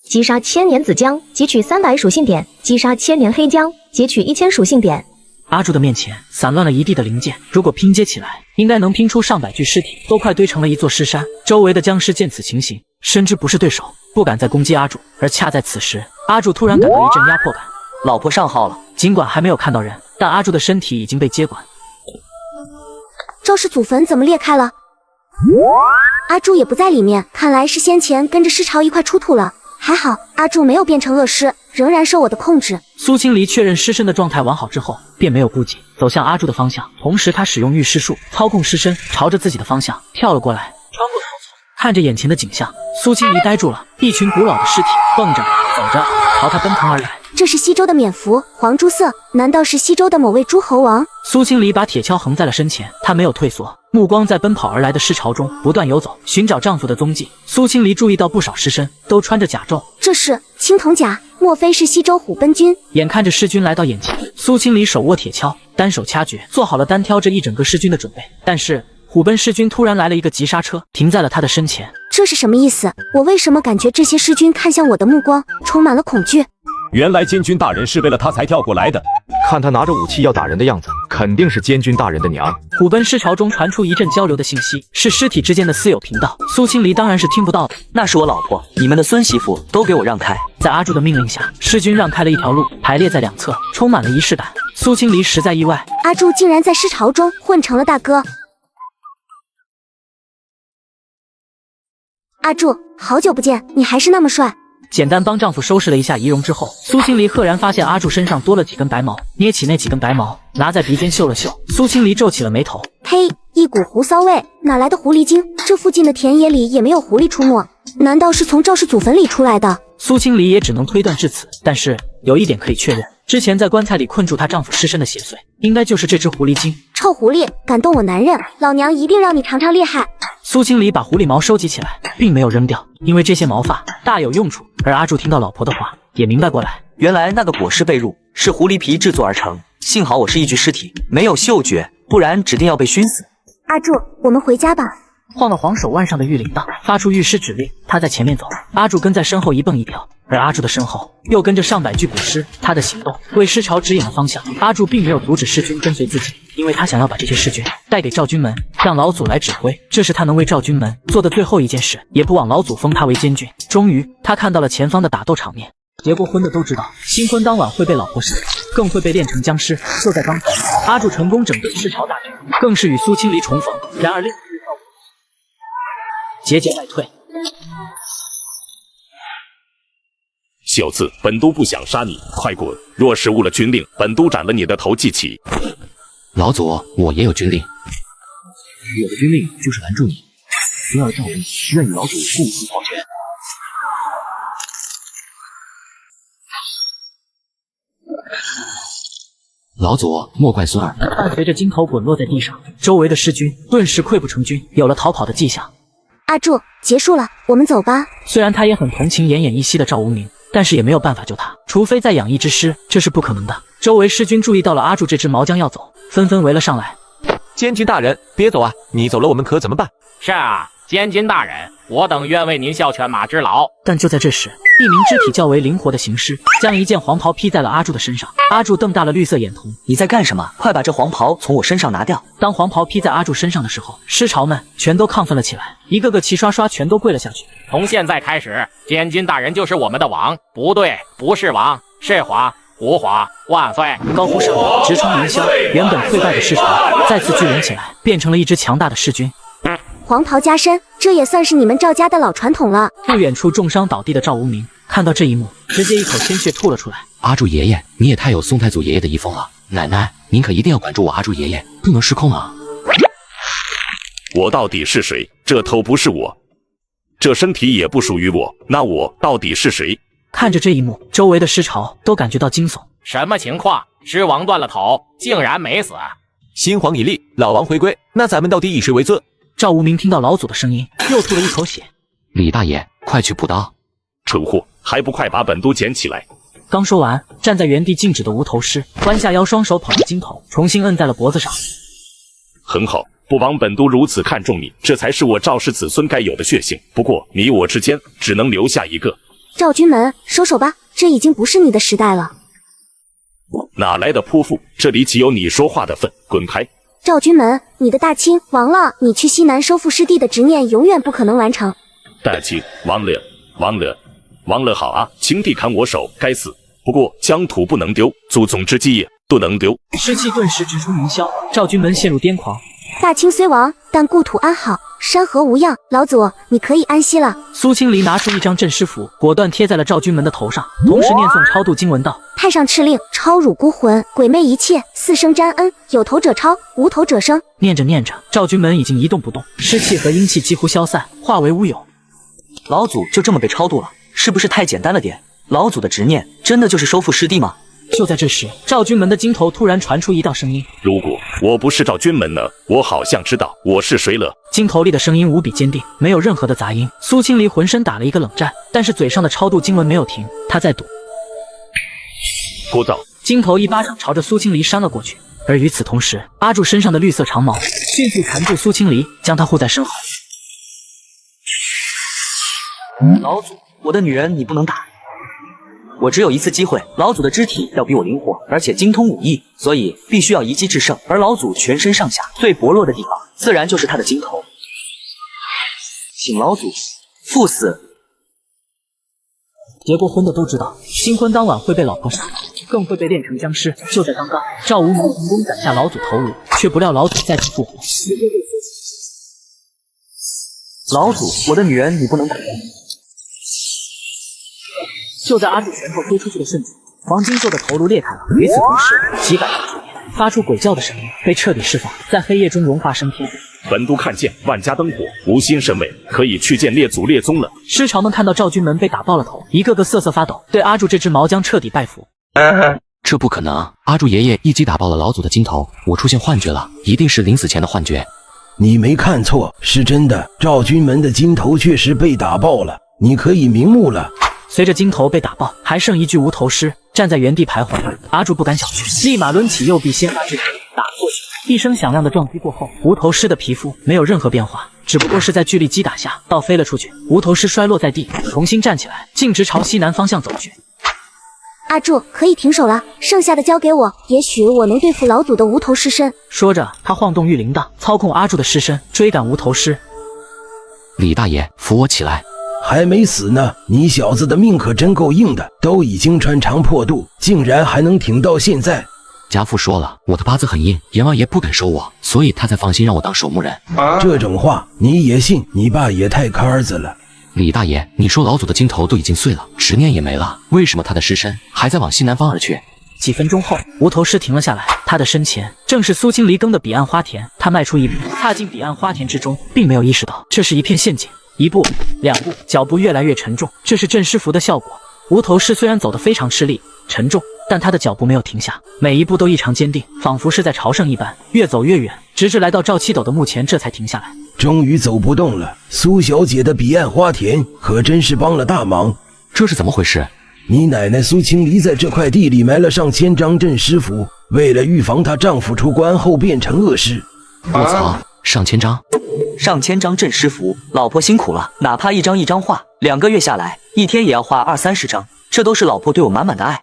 击杀千年紫姜，汲取300属性点；击杀千年黑姜，汲取1000属性点。阿柱的面前散乱了一地的零件，如果拼接起来，应该能拼出上百具尸体，都快堆成了一座尸山。周围的僵尸见此情形，深知不是对手，不敢再攻击阿柱。而恰在此时，阿柱突然感到一阵压迫感，老婆上号了。尽管还没有看到人，但阿柱的身体已经被接管。赵氏祖坟怎么裂开了？阿柱也不在里面，看来是先前跟着尸潮一块出土了。还好阿柱没有变成恶尸，仍然受我的控制。苏清离确认尸身的状态完好之后，便没有顾忌，走向阿柱的方向。同时，他使用御尸术操控尸身，朝着自己的方向跳了过来。穿过草丛，看着眼前的景象，苏清离呆住了。一群古老的尸体蹦着走着，朝他奔腾而来。这是西周的冕服，黄朱色，难道是西周的某位诸侯王？苏清离把铁锹横在了身前，他没有退缩，目光在奔跑而来的尸潮中不断游走，寻找丈夫的踪迹。苏清离注意到不少尸身都穿着甲胄，这是青铜甲，莫非是西周虎贲军？眼看着尸军来到眼前，苏清离手握铁锹，单手掐诀，做好了单挑这一整个尸军的准备。但是虎贲尸军突然来了一个急刹车，停在了他的身前。这是什么意思？我为什么感觉这些尸军看向我的目光充满了恐惧？原来监军大人是为了他才跳过来的。看他拿着武器要打人的样子，肯定是监军大人的娘。虎贲尸潮中传出一阵交流的信息，是尸体之间的私有频道。苏清离当然是听不到的。那是我老婆，你们的孙媳妇都给我让开！在阿柱的命令下，尸军让开了一条路，排列在两侧，充满了仪式感。苏清离实在意外，阿柱竟然在尸潮中混成了大哥。阿柱，好久不见，你还是那么帅。简单帮丈夫收拾了一下仪容之后，苏清离赫然发现阿柱身上多了几根白毛，捏起那几根白毛，拿在鼻尖嗅了嗅。苏清离皱起了眉头，呸，一股狐骚味，哪来的狐狸精？这附近的田野里也没有狐狸出没，难道是从赵氏祖坟里出来的？苏清离也只能推断至此，但是有一点可以确认，之前在棺材里困住她丈夫尸身的血碎，应该就是这只狐狸精。臭狐狸，敢动我男人，老娘一定让你尝尝厉害！苏清离把狐狸毛收集起来，并没有扔掉，因为这些毛发大有用处。而阿柱听到老婆的话，也明白过来，原来那个裹尸被褥是狐狸皮制作而成。幸好我是一具尸体，没有嗅觉，不然指定要被熏死。阿柱，我们回家吧。晃了晃手腕上的玉铃铛，发出御师指令，他在前面走，阿柱跟在身后一蹦一跳，而阿柱的身后又跟着上百具古尸。他的行动为尸潮指引了方向。阿柱并没有阻止尸军跟随自己，因为他想要把这些尸军带给赵军门，让老祖来指挥，这是他能为赵军门做的最后一件事，也不枉老祖封他为监军。终于，他看到了前方的打斗场面。结过婚的都知道，新婚当晚会被老婆杀，更会被炼成僵尸。就在刚才，阿柱成功整顿尸潮大军，更是与苏清离重逢。然而另一日节节败退。小子，本都不想杀你，快滚！若失误了军令，本都斩了你的头记起。老祖，我也有军令，我的军令就是拦住你，不要照顾，愿与老祖共赴黄泉。老祖，莫怪孙儿。伴随着金头滚落在地上，周围的尸军顿时溃不成军，有了逃跑的迹象。阿柱，结束了，我们走吧。虽然他也很同情奄奄一息的赵无名，但是也没有办法救他，除非再养一只尸，这是不可能的。周围尸军注意到了阿柱这只毛将要走，纷纷围了上来。监军大人，别走啊！你走了，我们可怎么办？是啊，监军大人，我等愿为您效犬马之劳。但就在这时，一名肢体较为灵活的行尸将一件黄袍披在了阿柱的身上。阿柱瞪大了绿色眼瞳，你在干什么？快把这黄袍从我身上拿掉！当黄袍披在阿柱身上的时候，尸潮们全都亢奋了起来，一个个齐刷刷全都跪了下去。从现在开始，监军大人就是我们的王，不对，不是王，是皇。吾皇万岁！高呼声直冲云霄，原本溃败的尸潮再次聚拢起来，变成了一支强大的尸军。黄袍加身，这也算是你们赵家的老传统了。不远处重伤倒地的赵无名看到这一幕，直接一口鲜血吐了出来。阿柱爷爷，你也太有宋太祖爷爷的遗风了！奶奶，您可一定要管住我阿柱爷爷，不能失控啊！我到底是谁？这头不是我，这身体也不属于我，那我到底是谁？看着这一幕，周围的尸潮都感觉到惊悚。什么情况？狮王断了头，竟然没死。新皇已立，老王回归，那咱们到底以谁为尊？赵无名听到老祖的声音，又吐了一口血。李大爷，快去补刀！蠢货，还不快把本都捡起来！刚说完，站在原地静止的无头尸弯下腰，双手捧着金头，重新摁在了脖子上。很好，不枉本都如此看重你，这才是我赵氏子孙该有的血性。不过你我之间只能留下一个。赵君门，收手吧，这已经不是你的时代了。哪来的泼妇？这里岂有你说话的份？滚开！赵君门，你的大清亡了，你去西南收复失地的执念永远不可能完成。大清亡了，亡了，亡了！好啊，秦帝砍我手，该死！不过疆土不能丢，祖宗之基业不能丢。尸气顿时直冲云霄，赵君门陷入癫狂。大清虽亡，但故土安好，山河无恙。老祖，你可以安息了。苏清离拿出一张镇尸符，果断贴在了赵君门的头上，同时念诵超度经文道：太上敕令，超辱孤魂，鬼魅一切，四生沾恩，有头者超，无头者生。念着念着，赵君门已经一动不动，尸气和阴气几乎消散，化为乌有。老祖就这么被超度了，是不是太简单了点？老祖的执念真的就是收复失地吗？就在这时，赵君门的经头突然传出一道声音：如果我不是赵君门呢？我好像知道我是谁了。经头里的声音无比坚定，没有任何的杂音。苏清离浑身打了一个冷战，但是嘴上的超度经文没有停，他在赌。聒噪！经头一巴掌朝着苏清离扇了过去，而与此同时，阿柱身上的绿色长矛迅速缠住苏清离，将他护在身后。老祖，我的女人你不能打。我只有一次机会，老祖的肢体要比我灵活，而且精通武艺，所以必须要一击制胜。而老祖全身上下最薄弱的地方，自然就是他的经头。请老祖赴死。结过婚的都知道，新婚当晚会被老婆杀，更会被炼成僵尸。就在刚刚，赵无名成功斩下老祖头颅，却不料老祖再次复活。老祖，我的女人你不能打。就在阿柱拳头飞出去的瞬间，黄金做的头颅裂开了。与此同时，几百条竹叶发出鬼叫的声音，被彻底释放，在黑夜中融化升天。本都看见万家灯火，无心甚慰，可以去见列祖列宗了。尸潮们看到赵君门被打爆了头，一个个瑟瑟发抖，对阿柱这只毛将彻底拜服。这不可能！阿柱爷爷一击打爆了老祖的金头，我出现幻觉了，一定是临死前的幻觉。你没看错，是真的，赵君门的金头确实被打爆了，你可以瞑目了。随着金头被打爆，还剩一具无头尸站在原地徘徊。阿柱不敢小觑，立马抡起右臂仙法之锤打过去。一声响亮的撞击过后，无头尸的皮肤没有任何变化，只不过是在巨力击打下倒飞了出去。无头尸摔落在地，重新站起来，径直朝西南方向走去。阿柱，可以停手了，剩下的交给我，也许我能对付老祖的无头尸身。说着，他晃动玉铃铛，操控阿柱的尸身追赶无头尸。李大爷，扶我起来。还没死呢，你小子的命可真够硬的，都已经穿肠破肚，竟然还能挺到现在。家父说了，我的八字很硬，阎王爷不敢收我，所以他才放心让我当守墓人。这种话你也信？你爸也太杆子了。李大爷，你说老祖的金头都已经碎了，执念也没了，为什么他的尸身还在往西南方而去？几分钟后，无头尸停了下来，他的身前正是苏清离耕的彼岸花田。他迈出一步，踏进彼岸花田之中，并没有意识到这是一片陷阱。一步，两步，脚步越来越沉重，这是镇尸符的效果。无头尸虽然走得非常吃力、沉重，但他的脚步没有停下，每一步都异常坚定，仿佛是在朝圣一般，越走越远，直至来到赵七斗的墓前，这才停下来。终于走不动了，苏小姐的彼岸花田可真是帮了大忙。这是怎么回事？你奶奶苏清离在这块地里埋了上千张镇尸符，为了预防她丈夫出关后变成恶尸。我操，上千张！上千张镇尸符，老婆辛苦了，哪怕一张一张画，2个月下来，一天也要画20-30张，这都是老婆对我满满的爱。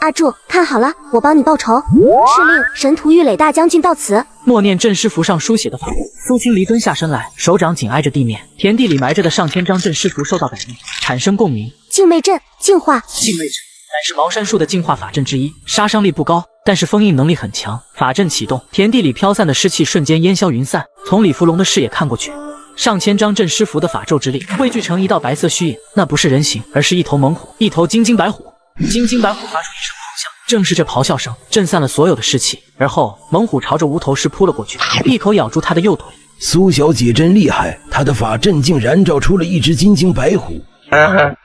阿柱，看好了，我帮你报仇。敕令神荼玉垒大将军到此。默念镇尸符上书写的法术，苏清离蹲下身来，手掌紧挨着地面，田地里埋着的上千张镇尸符受到感应，产生共鸣。净魅阵，净化。净魅阵乃是茅山术的净化法阵之一，杀伤力不高，但是封印能力很强。法阵启动，田地里飘散的尸气瞬间烟消云散。从李福龙的视野看过去，上千张镇尸符的法咒之力汇聚成一道白色虚影，那不是人形，而是一头猛虎，一头金睛白虎。金睛白虎发出一声咆哮，正是这咆哮声震散了所有的尸气。而后，猛虎朝着无头尸扑了过去，一口咬住他的右腿，苏小姐真厉害，她的法阵竟燃照出了一只金睛白虎。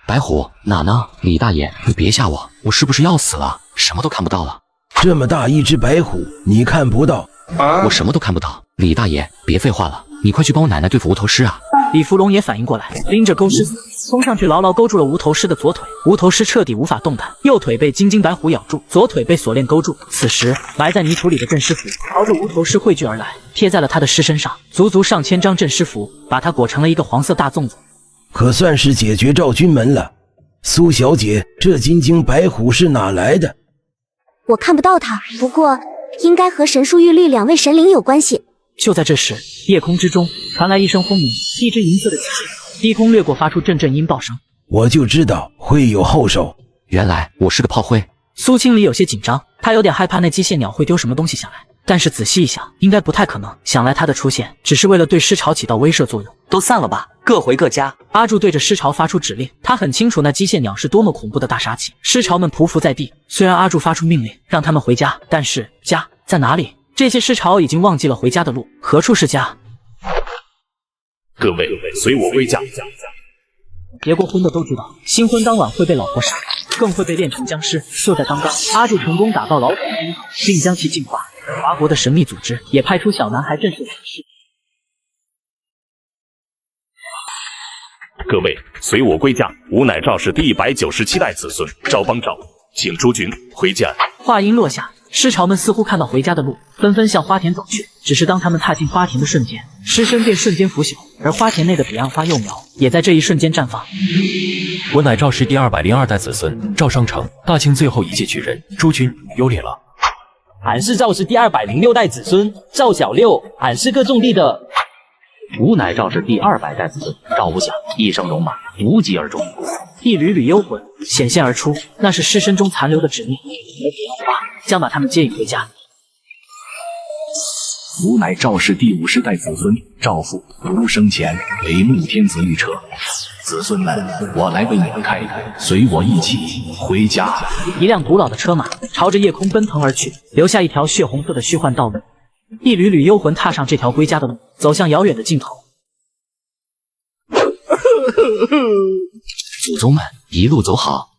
白虎哪呢？李大爷，你别吓我，我是不是要死了？什么都看不到了。这么大一只白虎，你看不到？我什么都看不到。李大爷，别废话了，你快去帮我奶奶对付无头尸啊！李福龙也反应过来，拎着钩尸冲上去，牢牢勾住了无头尸的左腿。无头尸彻底无法动弹，右腿被金睛白虎咬住，左腿被锁链勾住。此时，埋在泥土里的镇尸符朝着无头尸汇聚而来，贴在了他的尸身上，足足上千张镇尸符，把它裹成了一个黄色大粽子。可算是解决赵军门了。苏小姐，这金睛白虎是哪来的？我看不到它，不过应该和神树玉律两位神灵有关系。就在这时，夜空之中传来一声轰鸣，一只银色的机械低空掠过，发出阵阵音爆声。我就知道会有后手，原来我是个炮灰。苏清离有些紧张，他有点害怕那机械鸟会丢什么东西下来，但是仔细一想，应该不太可能。想来他的出现只是为了对尸潮起到威慑作用。都散了吧，各回各家。阿柱对着尸潮发出指令，他很清楚那机械鸟是多么恐怖的大杀器。尸潮们匍匐在地，虽然阿柱发出命令让他们回家，但是家在哪里？这些尸潮已经忘记了回家的路，何处是家？各位，随我归家。结过婚的都知道，新婚当晚会被老婆杀，更会被炼成僵尸。就在刚刚，阿柱成功打到老鼠的阴口，并将其净化。而华国的神秘组织也派出小男孩镇守此事。各位，随我归家。吾乃赵氏第197代子孙赵邦赵，请诸君回家。话音落下，尸潮们似乎看到回家的路，纷纷向花田走去。只是当他们踏进花田的瞬间，尸身便瞬间腐朽，而花田内的彼岸花幼苗也在这一瞬间绽放。我乃赵氏第202代子孙赵商成，大清最后一届举人，诸君有礼了。俺是赵氏第206代子孙赵小六，俺是个种地的。吾乃赵氏第200代子孙赵无暇，一生戎马，无疾而终。一缕缕幽魂显现而出，那是尸身中残留的执念，而彼岸花将把他们接引回家。吾乃赵氏第50代子孙赵父，吾生前为穆天子御车。子孙们，我来为你们开开，随我一起回家。一辆古老的车马朝着夜空奔腾而去，留下一条血红色的虚幻道路。一缕缕幽魂踏上这条归家的路，走向遥远的尽头。祖宗们一路走好。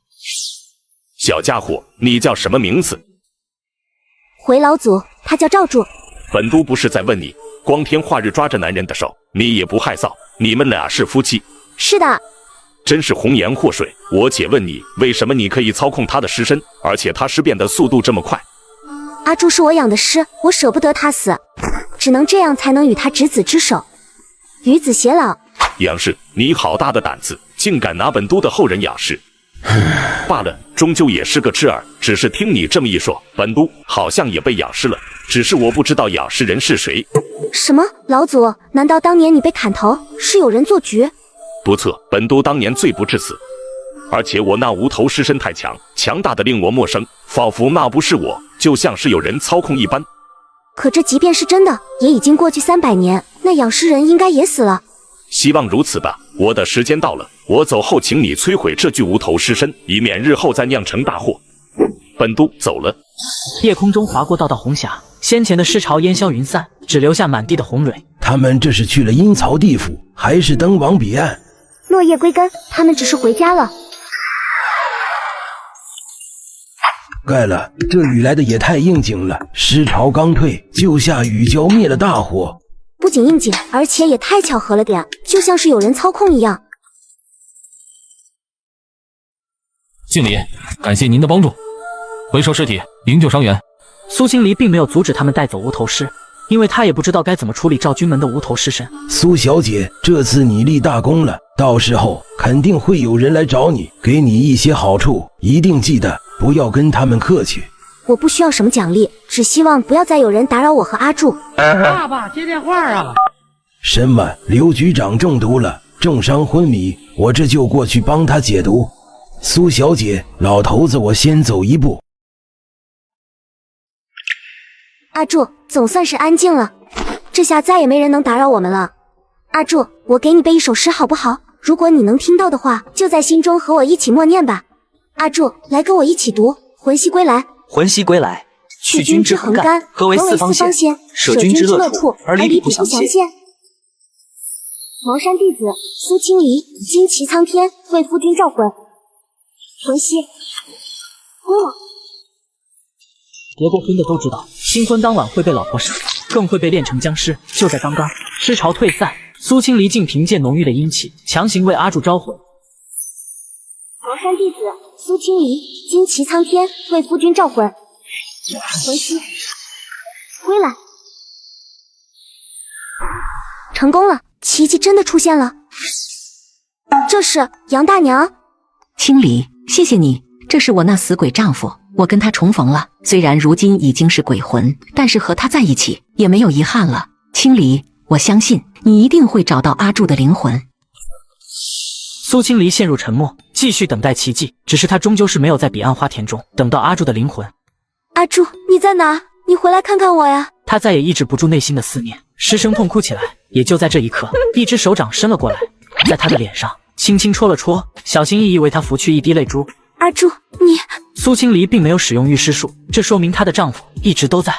小家伙，你叫什么名字？回老祖，他叫赵柱。本都不是在问你，光天化日抓着男人的手，你也不害臊？你们俩是夫妻？是的。真是红颜祸水。我且问你，为什么你可以操控他的尸身，而且他尸变的速度这么快？阿柱是我养的尸，我舍不得他死，只能这样才能与他执子之手，与子偕老。杨氏，你好大的胆子，竟敢拿本都的后人养尸！罢了，终究也是个痴儿。只是听你这么一说，本都好像也被养尸了，只是我不知道养尸人是谁。什么？老祖，难道当年你被砍头是有人做局？不错，本都当年罪不至死，而且我那无头尸身太强，强大的令我陌生，仿佛那不是我，就像是有人操控一般。可这即便是真的，也已经过去300年，那养尸人应该也死了。希望如此吧。我的时间到了，我走后请你摧毁这具无头尸身，以免日后再酿成大祸。本都走了。夜空中划过道道红霞，先前的尸潮烟消云散，只留下满地的红蕊。他们这是去了阴曹地府，还是登往彼岸？落叶归根，他们只是回家了。盖了，这雨来的也太应景了。尸潮刚退，就下雨浇灭了大火。不仅应景，而且也太巧合了点，就像是有人操控一样。敬礼，感谢您的帮助。回收尸体，营救伤员。苏清离并没有阻止他们带走无头尸，因为他也不知道该怎么处理赵军门的无头尸身。苏小姐，这次你立大功了，到时候肯定会有人来找你，给你一些好处，一定记得不要跟他们客气。我不需要什么奖励，只希望不要再有人打扰我和阿柱。爸爸接电话啊！什么？刘局长中毒了，重伤昏迷，我这就过去帮他解毒。苏小姐，老头子我先走一步。阿柱，总算是安静了，这下再也没人能打扰我们了。阿柱，我给你背一首诗好不好？如果你能听到的话，就在心中和我一起默念吧。阿柱，来跟我一起读：魂兮归来，魂兮归来，去君之恒干，何为四方仙？舍君之乐处，而离彼不相歇。茅山弟子苏青离，旌旗苍天，为夫君召魂。魂息，昏了。结过婚的都知道，新婚当晚会被老婆杀，更会被炼成僵尸。就在刚刚，尸潮退散，苏青离竟凭借浓郁的阴气，强行为阿柱招魂。茅山弟子苏青离，旌旗苍天，为夫君召魂。魂息，归来。成功了，奇迹真的出现了。这是杨大娘。青离，谢谢你，这是我那死鬼丈夫，我跟他重逢了。虽然如今已经是鬼魂，但是和他在一起也没有遗憾了。青离，我相信你一定会找到阿柱的灵魂。苏青离陷入沉默，继续等待奇迹。只是他终究是没有在彼岸花田中等到阿柱的灵魂。阿柱，你在哪？你回来看看我呀！他再也抑制不住内心的思念，失声痛哭起来。也就在这一刻，一只手掌伸了过来，在他的脸上轻轻戳了戳，小心翼翼为他拂去一滴泪珠。阿柱，你……苏青离并没有使用御尸术，这说明她的丈夫一直都在。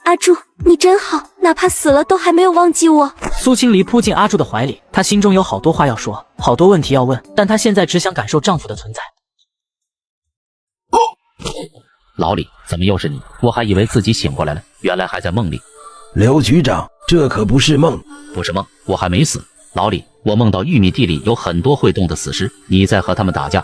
阿柱，你真好，哪怕死了都还没有忘记我。苏青离扑进阿柱的怀里，她心中有好多话要说，好多问题要问，但她现在只想感受丈夫的存在。老李，怎么又是你？我还以为自己醒过来了，原来还在梦里。刘局长，这可不是梦，不是梦，我还没死。老李，我梦到玉米地里有很多会动的死尸，你在和他们打架。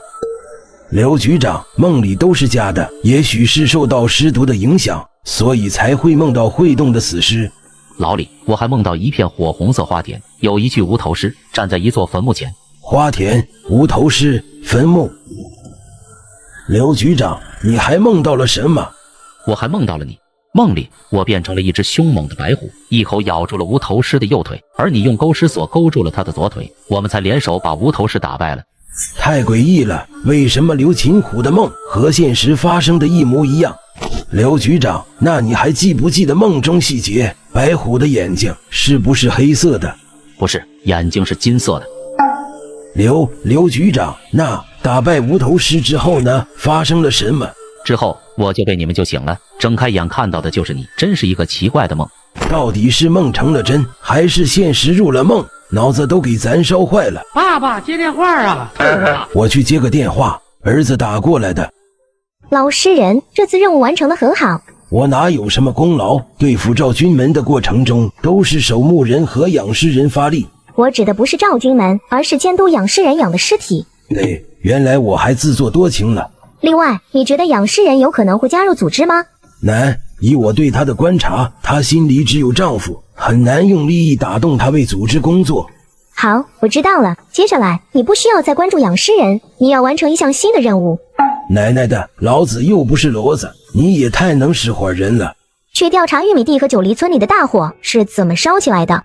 刘局长，梦里都是假的，也许是受到尸毒的影响，所以才会梦到会动的死尸。老李，我还梦到一片火红色花田，有一具无头尸站在一座坟墓前。花田、无头尸、坟墓。刘局长，你还梦到了什么？我还梦到了你。梦里，我变成了一只凶猛的白虎，一口咬住了无头尸的右腿，而你用钩尸索勾住了他的左腿，我们才联手把无头尸打败了。太诡异了，为什么刘秦虎的梦和现实发生的一模一样？刘局长，那你还记不记得梦中细节？白虎的眼睛是不是黑色的？不是，眼睛是金色的。刘局长，那打败无头尸之后呢？发生了什么？之后我就被你们救醒了，睁开眼看到的就是你，真是一个奇怪的梦。到底是梦成了真，还是现实入了梦？脑子都给咱烧坏了。爸爸接电话啊！我去接个电话，儿子打过来的。老诗人，这次任务完成得很好。我哪有什么功劳？对付赵军门的过程中，都是守墓人和养尸人发力。我指的不是赵军门，而是监督养尸人养的尸体。对，原来我还自作多情了。另外，你觉得养尸人有可能会加入组织吗？难，以我对他的观察，他心里只有丈夫，很难用利益打动他为组织工作。好，我知道了。接下来，你不需要再关注养尸人，你要完成一项新的任务。奶奶的，老子又不是骡子，你也太能使唤人了。去调查玉米地和九黎村里的大火是怎么烧起来的。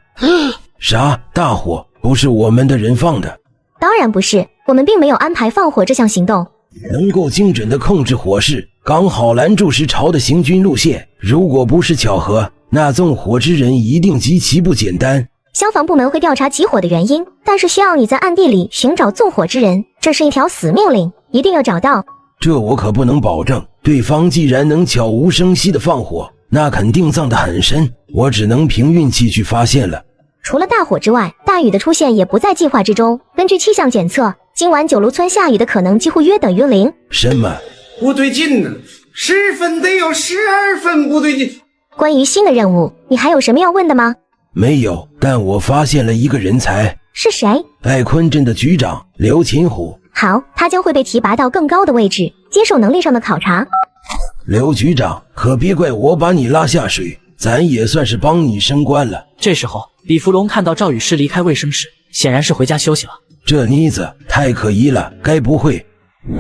啥大火？不是我们的人放的？当然不是，我们并没有安排放火这项行动。能够精准地控制火势，刚好拦住尸潮的行军路线。如果不是巧合，那纵火之人一定极其不简单。消防部门会调查起火的原因，但是需要你在暗地里寻找纵火之人，这是一条死命令，一定要找到。这我可不能保证。对方既然能悄无声息地放火，那肯定葬得很深，我只能凭运气去发现了。除了大火之外，大雨的出现也不在计划之中。根据气象检测，今晚九芦村下雨的可能几乎约等于0。什么？不对劲呢？10分得有12分不对劲。关于新的任务，你还有什么要问的吗？没有，但我发现了一个人才。是谁？爱坤镇的局长刘秦虎。好，他将会被提拔到更高的位置，接受能力上的考察。刘局长，可别怪我把你拉下水，咱也算是帮你升官了。这时候，李福龙看到赵雨诗离开卫生室，显然是回家休息了。这妮子太可疑了，该不会……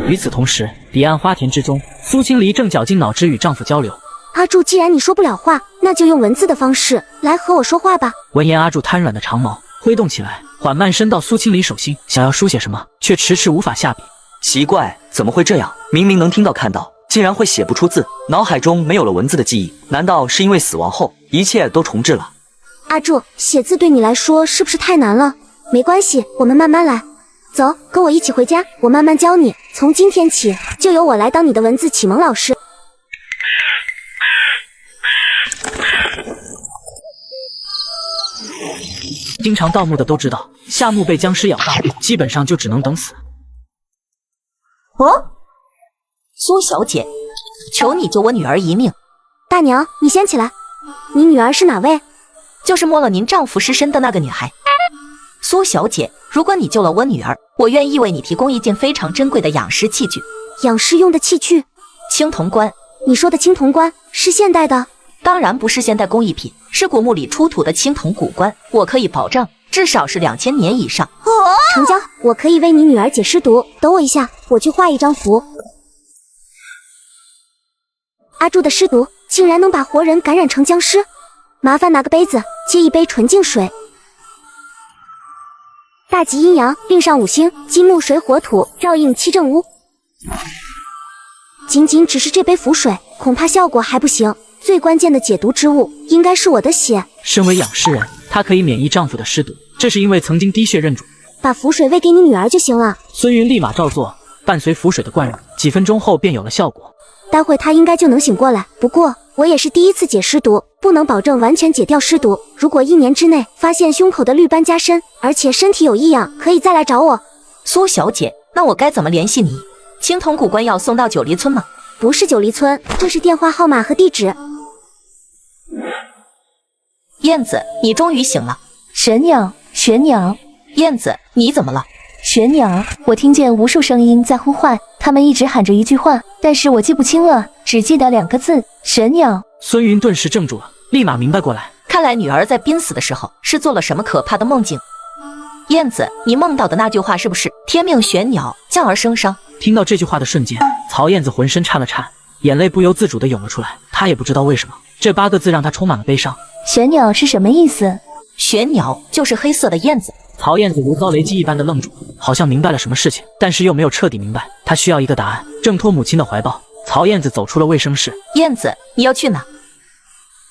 与此同时，彼岸花田之中，苏青离正绞尽脑汁与丈夫交流。阿柱，既然你说不了话，那就用文字的方式来和我说话吧。闻言，阿柱瘫软的长毛挥动起来，缓慢伸到苏青离手心，想要书写什么，却迟迟无法下笔。奇怪，怎么会这样？明明能听到看到，竟然会写不出字，脑海中没有了文字的记忆。难道是因为死亡后一切都重置了？阿柱，写字对你来说是不是太难了？没关系，我们慢慢来。走，跟我一起回家，我慢慢教你。从今天起，就由我来当你的文字启蒙老师。经常盗墓的都知道，夏目被僵尸咬到，基本上就只能等死。哦，苏小姐，求你救我女儿一命。大娘，你先起来。你女儿是哪位？就是摸了您丈夫尸身的那个女孩。苏小姐，如果你救了我女儿，我愿意为你提供一件非常珍贵的养尸器具。养尸用的器具？青铜棺。你说的青铜棺是现代的？当然不是现代工艺品，是古墓里出土的青铜古棺，我可以保证至少是2000年以上。成交，我可以为你女儿解尸毒。等我一下，我去画一张符。阿柱的尸毒竟然能把活人感染成僵尸，麻烦拿个杯子接一杯纯净水。大吉阴阳，令上5星，金木水火土，照应七正屋。仅仅只是这杯符水，恐怕效果还不行。最关键的解毒之物应该是我的血。身为养尸人，她可以免疫丈夫的尸毒，这是因为曾经滴血认主。把符水喂给你女儿就行了。孙云立马照做，伴随符水的灌入，几分钟后便有了效果。待会她应该就能醒过来。不过我也是第一次解尸毒，不能保证完全解掉尸毒。如果1年之内发现胸口的绿斑加深，而且身体有异样，可以再来找我。苏小姐，那我该怎么联系你？青铜古棺要送到九黎村吗？不是九黎村，这是电话号码和地址。燕子，你终于醒了。玄鸟，玄鸟，燕子，你怎么了？玄鸟，我听见无数声音在呼唤，他们一直喊着一句话，但是我记不清了，只记得2个字：玄鸟。孙云顿时怔住了，立马明白过来，看来女儿在濒死的时候是做了什么可怕的梦境。燕子，你梦到的那句话是不是“天命玄鸟，降而生商”？听到这句话的瞬间，曹燕子浑身颤了颤，眼泪不由自主地涌了出来。她也不知道为什么，这8个字让她充满了悲伤。玄鸟是什么意思？玄鸟就是黑色的燕子。曹燕子如遭雷击一般的愣住，好像明白了什么事情，但是又没有彻底明白。她需要一个答案。挣脱母亲的怀抱，曹燕子走出了卫生室。燕子，你要去哪？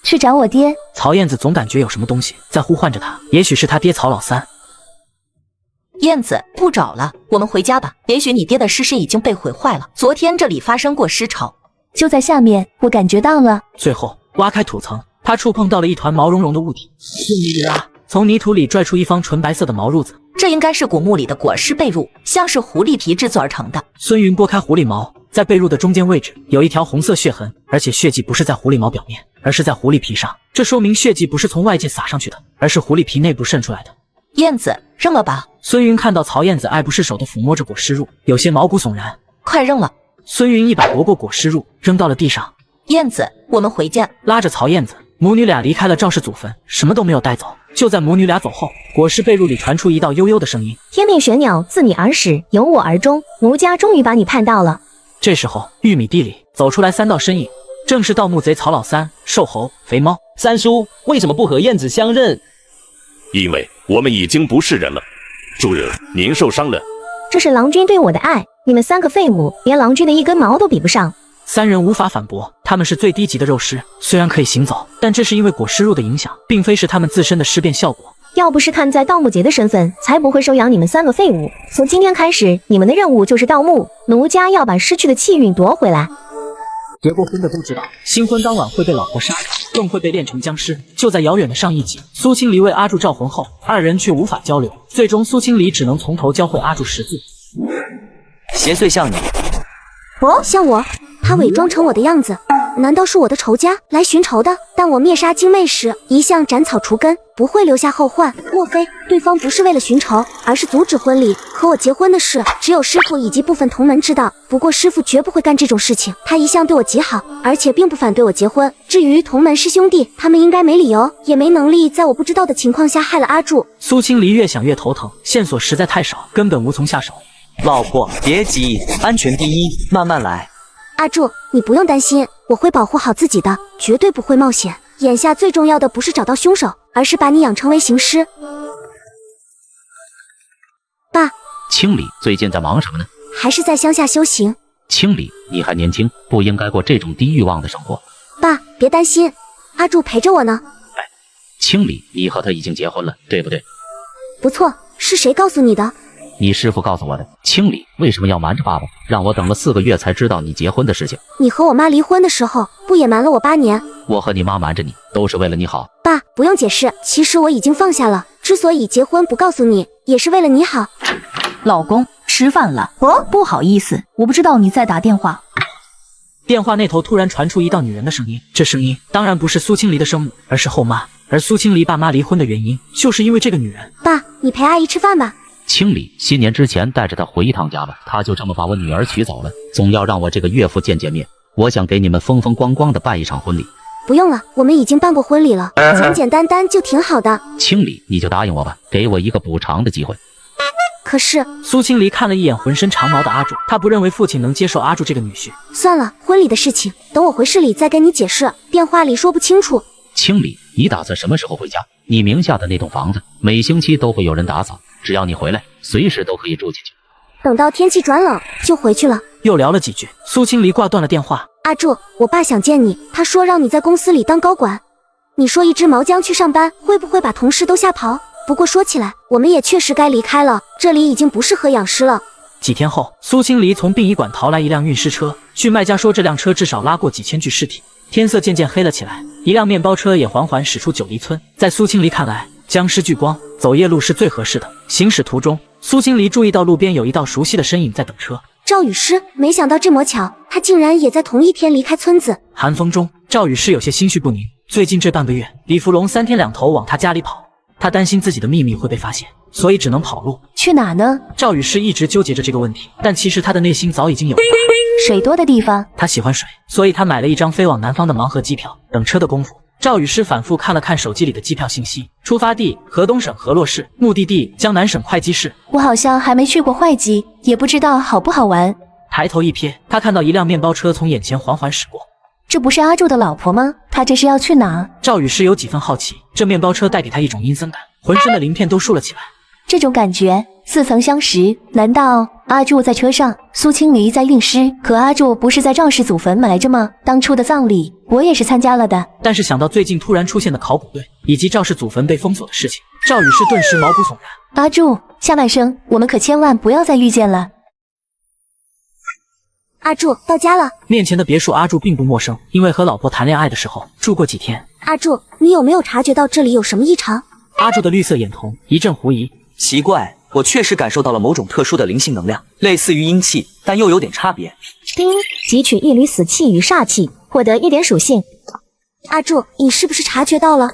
去找我爹。曹燕子总感觉有什么东西在呼唤着她，也许是她爹曹老三。燕子，不找了，我们回家吧。也许你爹的尸身已经被毁坏了。昨天这里发生过尸潮，就在下面，我感觉到了。最后挖开土层，他触碰到了一团毛茸茸的物体，从泥土里拽出一方纯白色的毛褥子。这应该是古墓里的裹尸被褥，像是狐狸皮制作而成的。孙云拨开狐狸毛，在被褥的中间位置有一条红色血痕，而且血迹不是在狐狸毛表面，而是在狐狸皮上。这说明血迹不是从外界洒上去的，而是狐狸皮内部渗出来的。燕子，扔了吧。孙云看到曹燕子爱不释手地抚摸着裹尸褥，有些毛骨悚然。快扔了。孙云一把夺过裹尸褥，扔到了地上。燕子，我们回家。拉着曹燕子，母女俩离开了赵氏祖坟，什么都没有带走。就在母女俩走后，裹尸被褥里传出一道悠悠的声音：天命玄鸟，自你而始，由我而终，奴家终于把你盼到了。这时候，玉米地里走出来3道身影，正是盗墓贼曹老三、瘦猴、肥猫。三叔为什么不和燕子相认？因为我们已经不是人了。主人，您受伤了。这是郎君对我的爱，你们3个废物，连郎君的一根毛都比不上。3人无法反驳，他们是最低级的肉尸，虽然可以行走，但这是因为裹尸褥的影响，并非是他们自身的尸变效果。要不是看在盗墓贼的身份，才不会收养你们3个废物。从今天开始，你们的任务就是盗墓，奴家要把失去的气运夺回来。结过婚的都知道，新婚当晚会被老婆杀掉，更会被炼成僵尸。就在遥远的上一集，苏青离为阿柱召魂后，2人却无法交流，最终苏青离只能从头教会阿柱识字。邪祟像你。哦，像我？他伪装成我的样子，难道是我的仇家来寻仇的？但我灭杀精妹时，一向斩草除根，不会留下后患。莫非对方不是为了寻仇，而是阻止婚礼？和我结婚的事，只有师父以及部分同门知道。不过师父绝不会干这种事情，他一向对我极好，而且并不反对我结婚。至于同门师兄弟，他们应该没理由，也没能力在我不知道的情况下害了阿柱。苏青离越想越头疼，线索实在太少，根本无从下手。老婆，别急，安全第一，慢慢来。阿柱，你不用担心，我会保护好自己的，绝对不会冒险。眼下最重要的不是找到凶手，而是把你养成为行尸。爸，清理最近在忙什么呢？还是在乡下修行。清理，你还年轻，不应该过这种低欲望的生活。爸，别担心，阿柱陪着我呢。清理，你和他已经结婚了，对不对？不错，是谁告诉你的？你师父告诉我的。清理为什么要瞒着爸爸，让我等了4个月才知道你结婚的事情？你和我妈离婚的时候，不也瞒了我8年？我和你妈瞒着你，都是为了你好。爸，不用解释，其实我已经放下了。之所以结婚不告诉你，也是为了你好。老公，吃饭了。不好意思，我不知道你在打电话。电话那头突然传出一道女人的声音，这声音当然不是苏清离的生母，而是后妈。而苏清离爸妈离婚的原因，就是因为这个女人。爸，你陪阿姨吃饭吧。清理新年之前带着她回一趟家吧，她就这么把我女儿娶走了，总要让我这个岳父见面。我想给你们风风光光的办一场婚礼。不用了，我们已经办过婚礼了，简简单单就挺好的。清理，你就答应我吧，给我一个补偿的机会。可是苏清离看了一眼浑身长毛的阿柱，他不认为父亲能接受阿柱这个女婿。算了，婚礼的事情等我回市里再跟你解释，电话里说不清楚。清理，你打算什么时候回家？你名下的那栋房子每星期都会有人打扫，只要你回来，随时都可以住进去。等到天气转冷就回去了。又聊了几句，苏清离挂断了电话。阿柱，我爸想见你，他说让你在公司里当高管。你说一只毛将去上班，会不会把同事都吓跑？不过说起来，我们也确实该离开了，这里已经不适合养尸了。几天后，苏清离从殡仪馆淘来一辆运尸车，据卖家说，这辆车至少拉过几千具尸体。天色渐渐黑了起来，一辆面包车也缓缓驶出九黎村。在苏清离看来，僵尸聚光，走夜路是最合适的。行驶途中，苏清离注意到路边有一道熟悉的身影在等车。赵雨诗，没想到这么巧，他竟然也在同一天离开村子。寒风中，赵雨诗有些心绪不宁。最近这半个月，李福龙3天2头往他家里跑，他担心自己的秘密会被发现，所以只能跑路。去哪呢？赵雨诗一直纠结着这个问题，但其实他的内心早已经有水多的地方。他喜欢水，所以他买了一张飞往南方的盲盒机票。等车的功夫，赵雨诗反复看了看手机里的机票信息，出发地河东省河洛市，目的地江南省会稽市。我好像还没去过会稽，也不知道好不好玩。抬头一瞥，他看到一辆面包车从眼前缓缓驶过。这不是阿柱的老婆吗？他这是要去哪？赵雨诗有几分好奇，这面包车带给他一种阴森感，浑身的鳞片都竖了起来。这种感觉似曾相识，难道阿柱在车上，苏清离在运尸？可阿柱不是在赵氏祖坟埋着吗？当初的葬礼我也是参加了的。但是想到最近突然出现的考古队以及赵氏祖坟被封锁的事情，赵雨诗顿时毛骨悚然。阿柱，下半生我们可千万不要再遇见了。阿柱，到家了。面前的别墅阿柱并不陌生，因为和老婆谈恋爱的时候住过几天。阿柱，你有没有察觉到这里有什么异常？阿柱的绿色眼瞳一阵狐疑。奇怪，我确实感受到了某种特殊的灵性能量，类似于阴气，但又有点差别。叮，汲取一缕死气与煞气，获得1点属性。阿柱，你是不是察觉到了？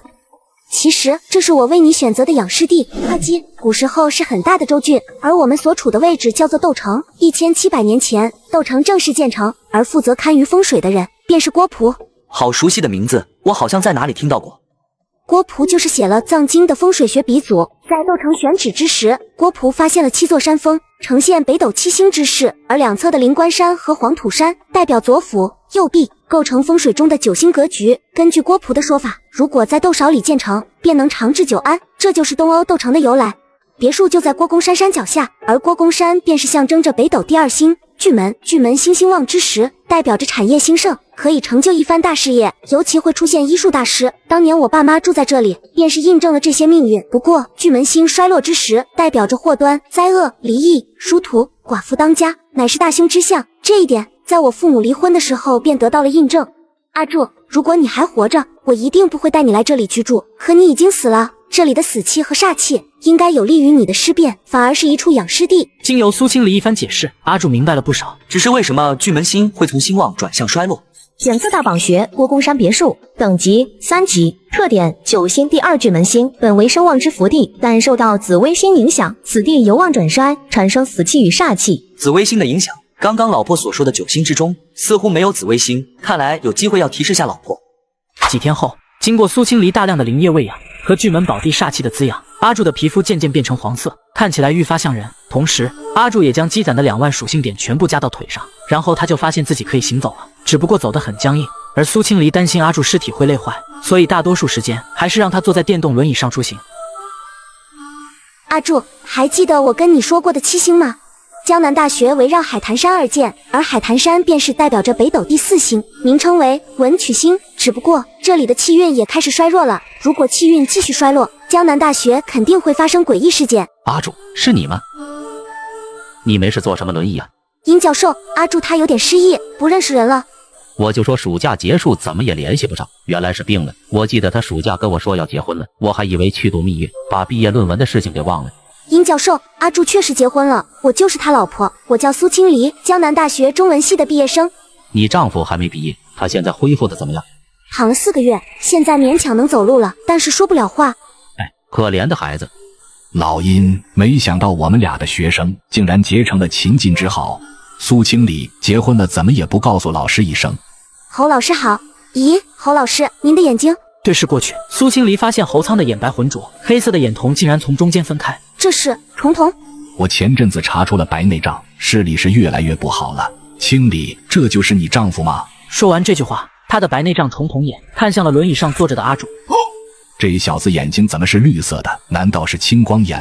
其实这是我为你选择的养尸地会稽。古时候是很大的州郡，而我们所处的位置叫做窦城。1700年前，窦城正式建成，而负责看舆风水的人便是郭璞。好熟悉的名字，我好像在哪里听到过。郭璞就是写了《藏经》的风水学鼻祖。在窦城选址之时，郭璞发现了7座山峰，呈现北斗7星之势，而两侧的灵官山和黄土山代表左辅、右弼，构成风水中的9星格局。根据郭璞的说法，如果在窦勺里建成，便能长治久安，这就是东欧窦城的由来。别墅就在郭公山山脚下，而郭公山便是象征着北斗第2星巨门。巨门星星旺之时，代表着产业兴盛，可以成就一番大事业，尤其会出现医术大师。当年我爸妈住在这里，便是印证了这些命运。不过巨门星衰落之时，代表着祸端、灾厄、离异、殊途、寡妇当家，乃是大凶之象。这一点在我父母离婚的时候便得到了印证。阿柱，如果你还活着，我一定不会带你来这里居住，可你已经死了，这里的死气和煞气应该有利于你的尸变，反而是一处养尸地。经由苏清离一番解释，阿柱明白了不少。只是为什么巨门星会从兴旺转向衰落？检测大榜学郭公山别墅，等级3级，特点9星第2巨门星，本为生旺之福地，但受到紫微星影响，此地由旺转衰，产生死气与煞气。紫微星的影响，刚刚老婆所说的9星之中似乎没有紫微星，看来有机会要提示下老婆。几天后，经过苏清离大量的灵液喂养和巨门宝地煞气的滋养，阿柱的皮肤渐渐变成黄色，看起来愈发像人。同时，阿柱也将积攒的2万属性点全部加到腿上，然后他就发现自己可以行走了，只不过走得很僵硬。而苏清离担心阿柱尸体会累坏，所以大多数时间还是让他坐在电动轮椅上出行。阿柱，还记得我跟你说过的7星吗？江南大学围绕海坛山而建，而海坛山便是代表着北斗第4星，名称为文曲星。只不过这里的气运也开始衰弱了，如果气运继续衰落，江南大学肯定会发生诡异事件。阿柱，是你吗？你没事坐什么轮椅啊？殷教授，阿柱他有点失忆，不认识人了。我就说暑假结束怎么也联系不上，原来是病了。我记得他暑假跟我说要结婚了，我还以为去度蜜月，把毕业论文的事情给忘了。殷教授，阿柱确实结婚了，我就是他老婆，我叫苏清离，江南大学中文系的毕业生。你丈夫还没毕业，他现在恢复的怎么样？躺了4个月，现在勉强能走路了，但是说不了话。哎，可怜的孩子。老殷，没想到我们俩的学生竟然结成了秦晋之好。苏清理结婚了，怎么也不告诉老师一声？侯老师好。咦，侯老师，您的眼睛？对视过去，苏清离发现侯苍的眼白浑浊，黑色的眼瞳竟然从中间分开。这是重瞳。我前阵子查出了白内障，视力是越来越不好了。清理，这就是你丈夫吗？说完这句话，他的白内障重瞳眼看向了轮椅上坐着的阿柱。这小子眼睛怎么是绿色的？难道是青光眼？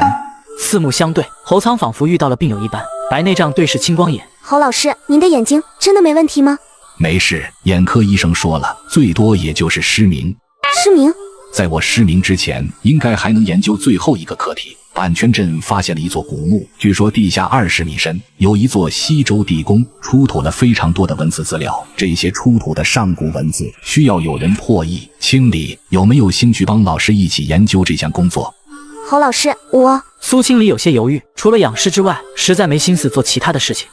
四目相对，侯苍仿佛遇到了病友一般，白内障对视青光眼。侯老师，您的眼睛真的没问题吗？没事，眼科医生说了，最多也就是失明。失明？在我失明之前，应该还能研究最后一个课题。阪泉镇发现了一座古墓，据说地下20米深，有一座西周地宫，出土了非常多的文字资料。这些出土的上古文字需要有人破译清理，有没有兴趣帮老师一起研究这项工作？侯老师，苏清理有些犹豫，除了养尸之外，实在没心思做其他的事情。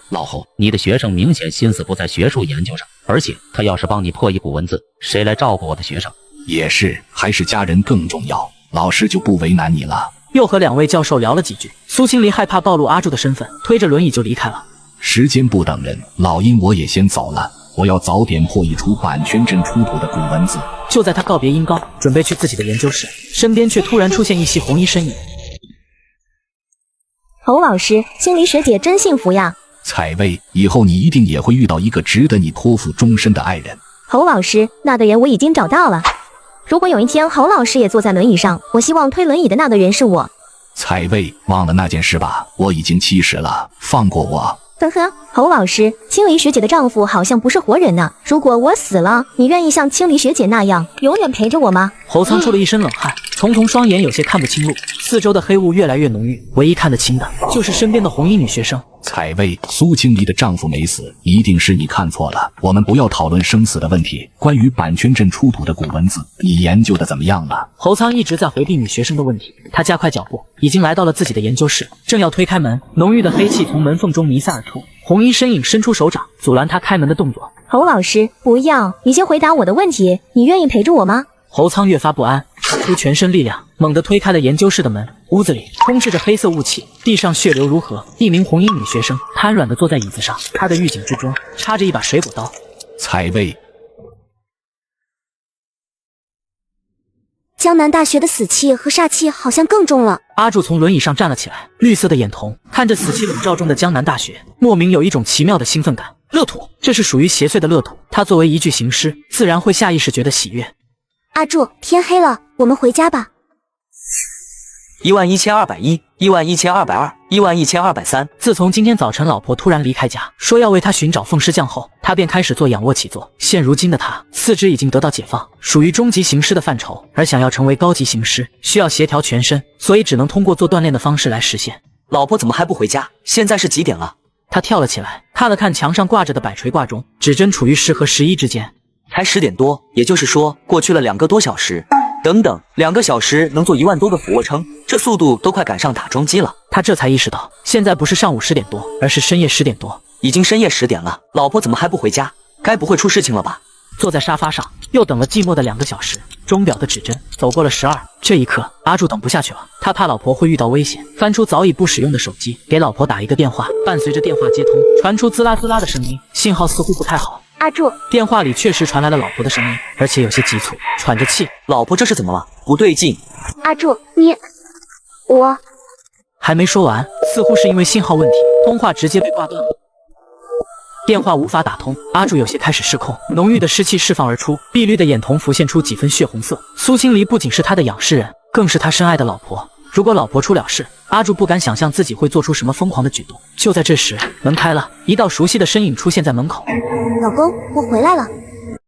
老侯，你的学生明显心思不在学术研究上，而且他要是帮你破译古文字，谁来照顾我的学生？也是，还是家人更重要。老师就不为难你了。又和2位教授聊了几句，苏清离害怕暴露阿柱的身份，推着轮椅就离开了。时间不等人，老殷我也先走了，我要早点破译出阪泉镇出土的古文字。就在他告别殷高，准备去自己的研究室，身边却突然出现一袭红衣身影。侯老师，清离学姐真幸福呀！采薇，以后你一定也会遇到一个值得你托付终身的爱人。侯老师，那个人我已经找到了。如果有一天侯老师也坐在轮椅上，我希望推轮椅的那个人是我。采薇，忘了那件事吧，我已经70了，放过我。呵呵，侯老师，清离学姐的丈夫好像不是活人呢。如果我死了，你愿意像清离学姐那样永远陪着我吗？侯苍出了一身冷汗，重瞳双眼有些看不清路，四周的黑雾越来越浓郁，唯一看得清的就是身边的红衣女学生。采薇，苏清离的丈夫没死，一定是你看错了。我们不要讨论生死的问题。关于阪泉镇出土的古文字，你研究的怎么样了？侯苍一直在回避女学生的问题，他加快脚步，已经来到了自己的研究室，正要推开门，浓郁的黑气从门缝中弥散而出，红衣身影伸出手掌阻拦他开门的动作。侯老师，不要，你先回答我的问题，你愿意陪着我吗？侯苍越发不安，使出全身力量，猛地推开了研究室的门。屋子里充斥着黑色雾气，地上血流如河。一名红衣女学生瘫软地坐在椅子上，她的玉颈之中插着一把水果刀。采薇，江南大学的死气和煞气好像更重了。阿柱从轮椅上站了起来，绿色的眼瞳看着死气笼罩中的江南大学，莫名有一种奇妙的兴奋感。乐土，这是属于邪祟的乐土，他作为一具行尸，自然会下意识觉得喜悦。阿柱，天黑了，我们回家吧。11210， 11220， 11203。自从今天早晨老婆突然离开家，说要为他寻找凤尸将后，他便开始做仰卧起坐。现如今的他，四肢已经得到解放，属于中级行尸的范畴，而想要成为高级行尸，需要协调全身，所以只能通过做锻炼的方式来实现。老婆怎么还不回家？现在是几点了？他跳了起来，看了看墙上挂着的摆锤挂钟，指针处于10和11之间。才10点多，也就是说过去了2个多小时。等等，2个小时能做1万多个俯卧撑，这速度都快赶上打桩机了。他这才意识到，现在不是上午10点多，而是深夜10点多。已经深夜10点了，老婆怎么还不回家？该不会出事情了吧？坐在沙发上，又等了寂寞的2个小时。钟表的指针走过了12，这一刻，阿柱等不下去了。他怕老婆会遇到危险，翻出早已不使用的手机，给老婆打一个电话。伴随着电话接通，传出滋啦滋啦的声音，信号似乎不太好。阿柱，电话里确实传来了老婆的声音，而且有些急促，喘着气。老婆这是怎么了？不对劲。阿柱，我还没说完，似乎是因为信号问题，通话直接被挂断了。电话无法打通，阿柱有些开始失控，浓郁的湿气释放而出，碧绿的眼瞳浮现出几分血红色。苏清离不仅是他的养尸人，更是他深爱的老婆。如果老婆出了事，阿柱不敢想象自己会做出什么疯狂的举动。就在这时，门开了，一道熟悉的身影出现在门口。老公，我回来了。